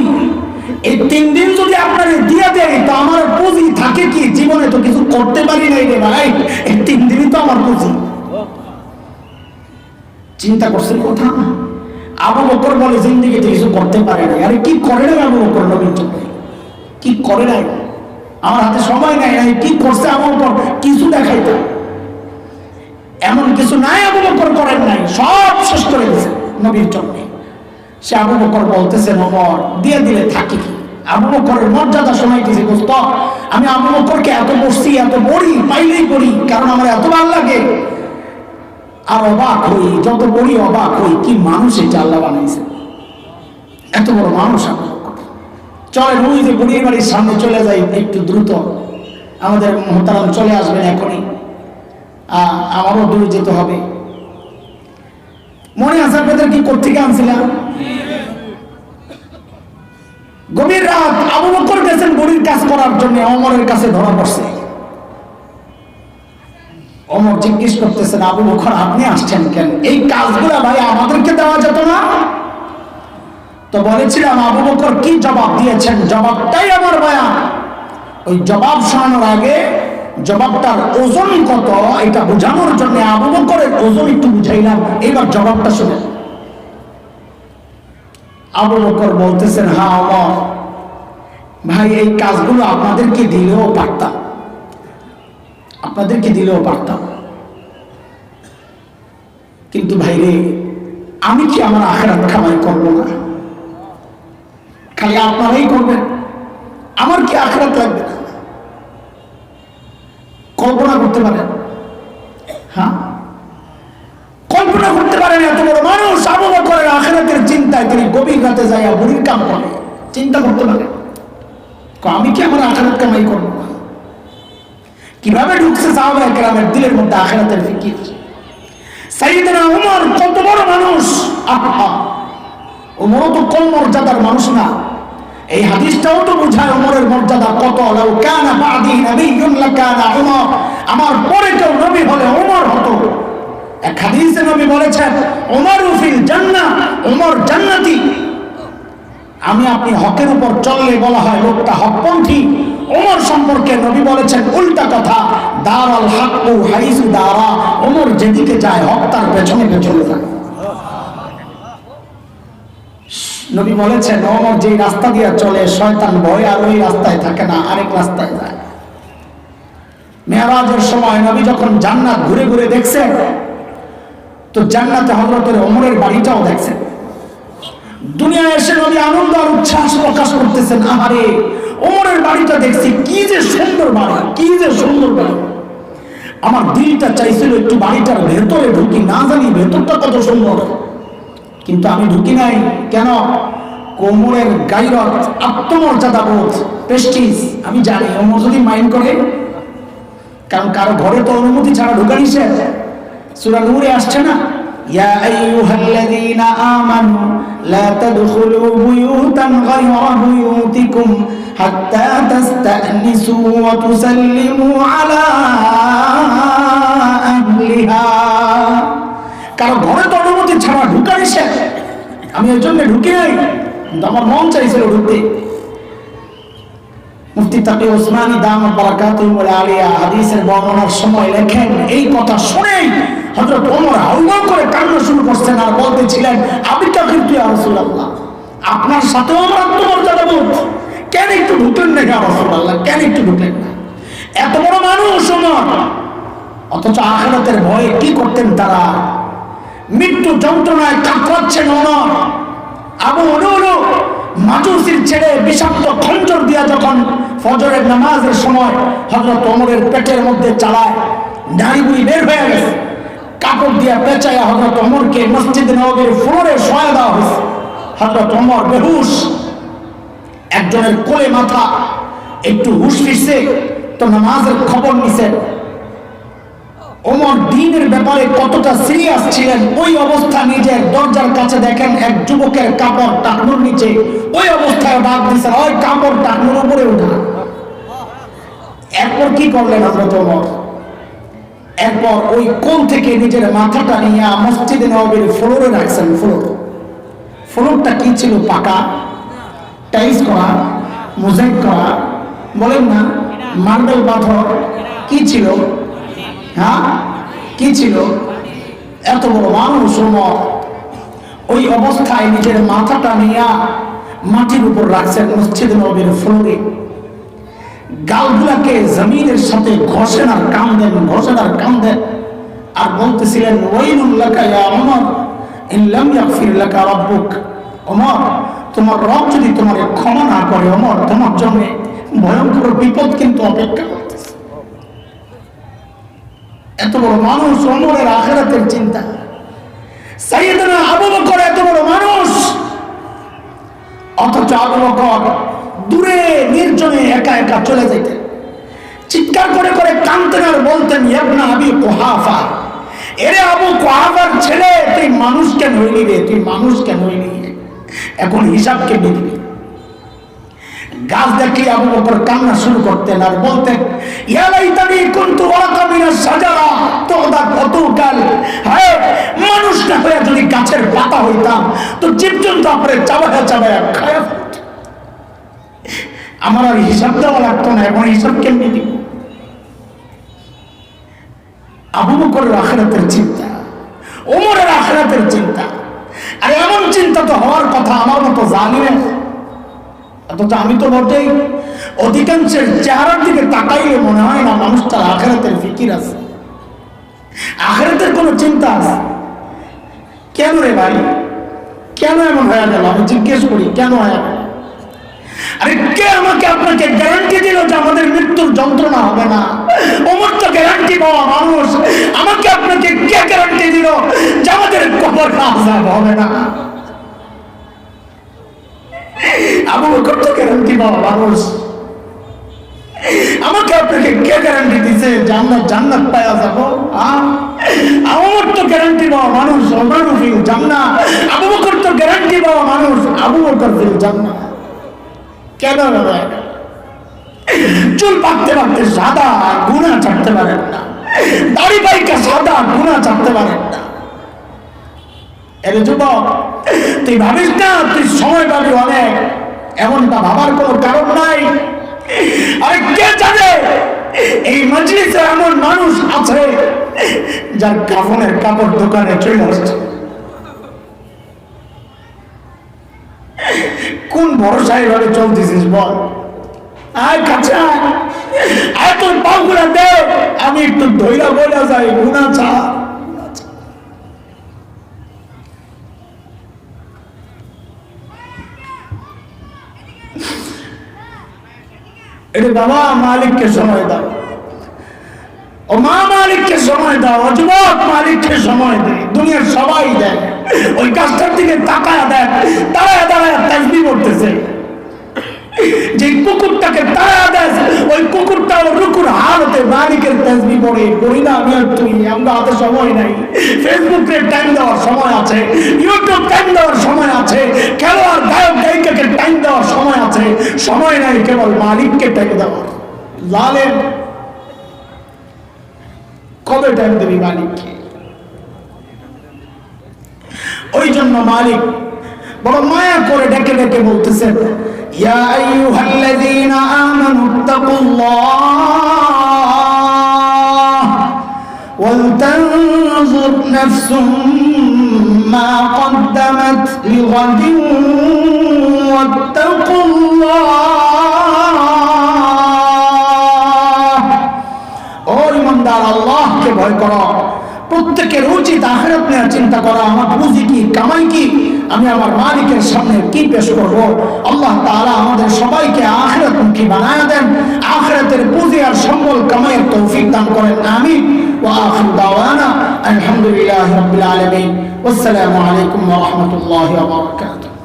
এই 3 দিন যদি আপনারে দিয়ে দেয় তো আমার পুঁজি থাকে কি? জীবনে তো কিছু করতে পারি নাই রে ভাই, এই 3 দিনই তো আমার পুঁজি। চিন্তা করছেন কথা? আবু বকর বলে জিন্দেগিতে কিছু করতে পারে না। আরে কি করে নাই আবু বকর নবীর জন্য, কি করে নাই? আমার হাতে সময় নাই, কি করছে আবু বকর কিছু দেখাইতে, এমন কিছু নাই আবু বকর করেন নাই, সব শেষ করে দিয়েছে নবীর জন্য। সে আবু বকর বলতেছে ওমর দিয়ে দিলে থাকি কি? আবু বকরের মর্যাদা শোনাইতেছে, দোস্ত আমি আবু বকরকে এত বসছি, এত বড়ি পাইলেই করি, কারণ আমার এত ভালো লাগে। আর অবাক হই, যত বড়ি অবাক হই, কি মানুষ এটা আল্লাহ বানাইছে, এত বড় মানুষ। চলে ওই যে বুড়ির বাড়ির সামনে চলে যাই একটু দ্রুত, আমাদের মোহতারাম চলে আসবেন এখনই, আমারও দূরে যেতে হবে। মনে আছে আপনাদের কি কোত্থেকে আনছিলাম? গভীর রাত আবু বকর গেছেন বুড়ির কাজ করার জন্য, ওমরের কাছে ধরা পড়ছে। ওমর জিজ্ঞেস করতেছেন আবু বকর আপনি আসছেন কেন? এই কাজগুলা ভাই আমাদেরকে দেওয়া যেত না? তো বলেছিলাম আবু বকর কি জবাব দিয়েছেন, জবাবটাই আমার বয়ান। ওই জবাব শোনানোর আগে জবাবটার ওজন কত এটা বোঝানোর জন্য আবু বকরের ওজন একটু বুঝাইলাম, এবার জবাবটা শুনে। আবু বকর বলতেছেন হ্যাঁ ওমর ভাই, এই কাজগুলো আপনাদেরকে দিলেও পারতাম, আপনাদেরকে দিলেও পারতাম, কিন্তু ভাই রে আমি কি আমার আখিরাত কামাই করবো না? খালি আপনারাই করবেন, আমার কি আখিরাত লাগবে না? কল্পনা করতে পারেন? হ্যাঁ, কল্পনা করতে পারেন এত বড় মানুষ আবু বকরের আখিরাতের চিন্তায় তিনি গভীর রাতে যাইয়া বুড়ির কাম করে। চিন্তা করতে পারেন আমি কি আমার আখিরাত কামাই করবো না? কিভাবে ঢুকছে সাহাবায়ে কেরামের দিলের মধ্যে আখিরাতের ফিকির। সাইয়েদনা ওমর কত বড় মানুষ, আহা ওমরও তো কম মর্যাদার মানুষ না। এই হাদিসটাও তো বোঝায় ওমরের মর্যাদা কত। লাউ কানা বাদি নবিয়্যুন লাকানা ওমর, আমার পরে কেউ নবী হলে ওমর হতো। এক হাদিসে নবী বলেছেন ওমরু ফিল জান্নাহ, ওমর জান্নাতি। আমি আপনি হকের উপর চললে বলা হয় লোকটা হকপন্থী। ওমর সম্পর্কে নবী বলেছেন উল্টা কথা, দারাল হাক্কু হাইসু দারা, ওমর যেদিকে যায় হক তার পেছনে পেছনে যায়। নবী বলেছেন ওমর যেই রাস্তা দিয়ে চলে শয়তান ভয় আর ওই রাস্তায় থাকে না, আরেক রাস্তায় যায়। মেরাজের সময় নবী যখন জান্নাত ঘুরে ঘুরে দেখছেন তো জান্নাতে হযরতের ওমরের বাড়িটাও দেখছেন। দুনিয়ায় এসে নবী আনন্দ আর উচ্ছ্বাস প্রকাশ করতেছেন, আহারে ওমরের বাড়িটা দেখছি, কি যে সুন্দর বাড়ি, কি যে সুন্দর বাড়ি। আমার দিলটা চাইছিল একটু বাড়িটার ভেতরে ঢুকি, না জানি ভেতরটা কত সুন্দর, কিন্তু আমি ঢুকি নাই। কেন? কোমরের গায়রত, আত্মমর্যাদা বোধ, প্রেস্টিজ। আমি জানি ওমর যদি মাইন্ড করে, কারণ কারো ঘরে তো অনুমতি ছাড়া ঢোকা নিষেধ। সূরা নূরে আসছে না, ইয়া আইয়ুহাল্লাযীনা আমানু লা তাদখুলু বুয়ুতান গায়রা বুয়ুতিকুম হাত্তা তাস্তানিসু ওয়া তুসাল্লিমু আলা আহলিহা। কারো ঘরে তো অনুমতি ছাড়া ঢোকা নিষেধ। আমি এর জন্য ঢুকি নাই, কিন্তু আমার মন চাইছিল ঢুকতে। মুফতি তাকি ওসমানী দামাত বারাকাতুহু আলিয়া হাদিসের বর্ণনার সময় লেখেন এই কথা শুনেই হযরত ওমর হাউমাউ করে কান্না শুরু করছেন আর বলতেছিলেন আবি কাফিরতু ইয়া রাসূলুল্লাহ, আপনার সাথে আমার আত্মমর্যাদা বোধ, কেন একটু ঢুকলেন না ইয়া রাসূলুল্লাহ, কেন একটু ঢুকলেন না? এত বড় মানুষ ওমর, অথচ আখিরাতের ভয়ে কি করতেন তারা? মৃত্যু যন্ত্রণায় কাতরাচ্ছেন ওমর। আবু উলুলু মাজুসির ছেলে বিষাক্ত খঞ্জর দিয়া যখন ফজরের নামাজের সময় হযরত ওমরের পেটের মধ্যে চালায়, নাড়িগুড়ি বের হয়ে গেছে, কাপড় দিয়া পেঁচাইয়া হযরত ওমরকে মসজিদে নববীর ফ্লোরে শোয়া দেওয়া হয়েছে। হযরত ওমর বেহুশ, একজনের কোলে মাথা, একটু হুশ ফিরছে তো নামাজের খবর নিছে। ওমর দ্বীনের ব্যাপারে কতটা সিরিয়াস ছিলেন, ওই অবস্থা নিজের দরজার কাছে দেখেন এক যুবকের কাপড় টাকনুর নিচে, ওই অবস্থায় ডাক দিচ্ছেন, ওই কাপড় টাকনুর উপরে উঠা। এরপর কি করলেন হযরত ওমর? এরপর ওই কোণ থেকে নিজের মাথাটা নিয়ে মসজিদে নববীর ফ্লোরে রাখছেন। ফ্লোরটা কি ছিল? পাকা, টাইলস করা, মোজাইক করা, বলেন না, মার্বেল পাথর। কি ছিল? হ্যাঁ, কি ছিল? এত বড় মানুষ ওমর ওই অবস্থায় নিজের মাথাটা নিয়ে মাটির উপর রাখছেন মসজিদে নববীর ফ্লোরে। গালগুলাকে জমিনের সাথে ঘষেন আর কান্দেন আর বলতেছিলেন, ওয়াইলুল লাকা ইয়া ওমর ইন লাম ইয়াগফির লাকা রাব্বুক। ওমর, তোমার রব যদি তোমাকে ক্ষমা না করে, ওমর তোমার জন্য ভয়ঙ্কর বিপদ কিন্তু অপেক্ষা করতেছে। এত বড় মানুষ, ওমরের আখিরাতের চিন্তা। সাইয়েদনা আবু বকর এত বড় মানুষ, অথচ আবু বকর দূরে নির্জনে একা একা চলে যেতেন, চিৎকার করে করে কাঁদতেন আর বলতেন, ইবনা আবি কুহাফা, এরে আবু কুহাফার ছেলে, তুই মানুষ কেন হইলি রে, তুই মানুষ কেন হইলি? এখন হিসাব কে দিবি? গাছ দেখলে আবু বকর কান্না শুরু করতেন আর বলতেন, ইয়া লাইতানি কুনতু ওয়ারাকা মিনাশ শাজারা তুদা কতুকাল। হায়, মানুষ না হয়ে যদি গাছের পাতা হইতাম তো জীবজন্তু আপরে চাবায়া খায়া ফেলত। আমার আর হিসাব দেওয়া লাগতো না, এখন হিসাব কেমনি দিব? আবু বকরের আখিরাতের চিন্তা, ওমরের আখিরাতের চিন্তা। আর এমন চিন্তা তো হওয়ার কথা আমার মতো জালিমের। অথচ আমি তো বটেই, অধিকাংশের চেহারার দিকে তাকাইলে মনে হয় না মানুষটার আখিরাতের ফিকির আছে, আখিরাতের কোনো চিন্তা আছে। কেন রে ভাই, কেন এমন হয়ে গেল? আমি জিজ্ঞেস করি, কেন হয়ে গেল? আরে কে আমাকে আপনাকে গ্যারান্টি দিল যে আমাদের মৃত্যুর যন্ত্রণা হবে না? ওমর তো গ্যারান্টি পাওয়া মানুষ। আমাকে আপনাকে কে গ্যারান্টি দিল যে আমাদের কবর আযাব হবে না? আবু বকর তো গ্যারান্টি পাওয়া মানুষ। আমাকে আপনাকে কে গ্যারান্টি দিছে যে আমরা জান্নাত পাওয়া যাবো? ওমর তো গ্যারান্টি পাওয়া মানুষ, ওমর ফিল জান্নাত। আবু বকর তো গ্যারান্টি পাওয়া মানুষ, আবু বকর ফিল জান্নাত। কেন? চুল পাকতে পাকতে সাদা, গুনাহ ছাড়তে পারেন না। দাড়ি পাইকা সাদা, গুনাহ ছাড়তে পারেন না। এরে যুবক, তুই ভাবিস না তুই সময় পাবি অনেক, এমনটা ভাবার কোনো কারণ নাই। আরে কে জানে এই মজলিসে এমন মানুষ আছে যার কাফনের কাপড় দোকানে চলে আসছে। কোন ভরসায় ভাবে চলতেছিস বল? আয় কাছে আয়, তোর পাগুলা দে, আমি একটু ধৈরা বলে যাই, গুনাহ ছাড়। এটা বাবা মালিককে সময় দাও, ও মা মালিককে সময় দাও, ও যুবক মালিককে সময় দে। দুনিয়ার সবাই দেয়, ওই কাজটার দিকে তাকায় দেয়, দাঁড়ায় দাঁড়ায় তাসবিহ করতেছে। যে কুকুরটাকে তাড়া দেয়, ওই কুকুরটা রুকুর হালতে মালিকের তাসবিহ পড়ে। পড়ি না আমি আর তুই, আমরা হাতে সময় নাই। ফেসবুকে টাইম দেওয়ার সময় আছে, ইউটিউব টাইম দেওয়ার সময় আছে, খেলোয়াড় গায়ক গায়িকাকে টাইম দেওয়ার সময় আছে, সময় নাই কেবল মালিককে টাইম দেওয়ার। জালেম, কবে টাইম দিবি মালিককে? ওই জন্য মালিক বড় মায়া করে ডেকে ডেকে বলতেছেন, ইয়া আইয়ুহাল্লাযীনা আমানুত্তাকুল্লাহ ওয়াল তানজুর নাফসুম মা কদ্দামাত লিগাদিন ওয়াত্তাকুল্লাহ। ও ঈমানদার, আল্লাহকে ভয় করো। প্রত্যেকের উচিত আখিরাত নিয়ে চিন্তা করা, আমার পুঁজি কি, কামাই কি, আমি আমার মালিকের সামনে কি পেশ করব। আল্লাহ তাআলা আমাদের সবাইকে আখিরাতমুখী বানায় দেন, আখিরাতের পুঁজি আর সম্বল কামাইয়ের তৌফিক দান করেন। আমিন। ওয়া আখিরু দাওয়ানা আলহামদুলিল্লাহি রাব্বিল আলামিন। ওয়াসসালামু আলাইকুম ওয়া রাহমাতুল্লাহি ওয়া বারাকাতুহু।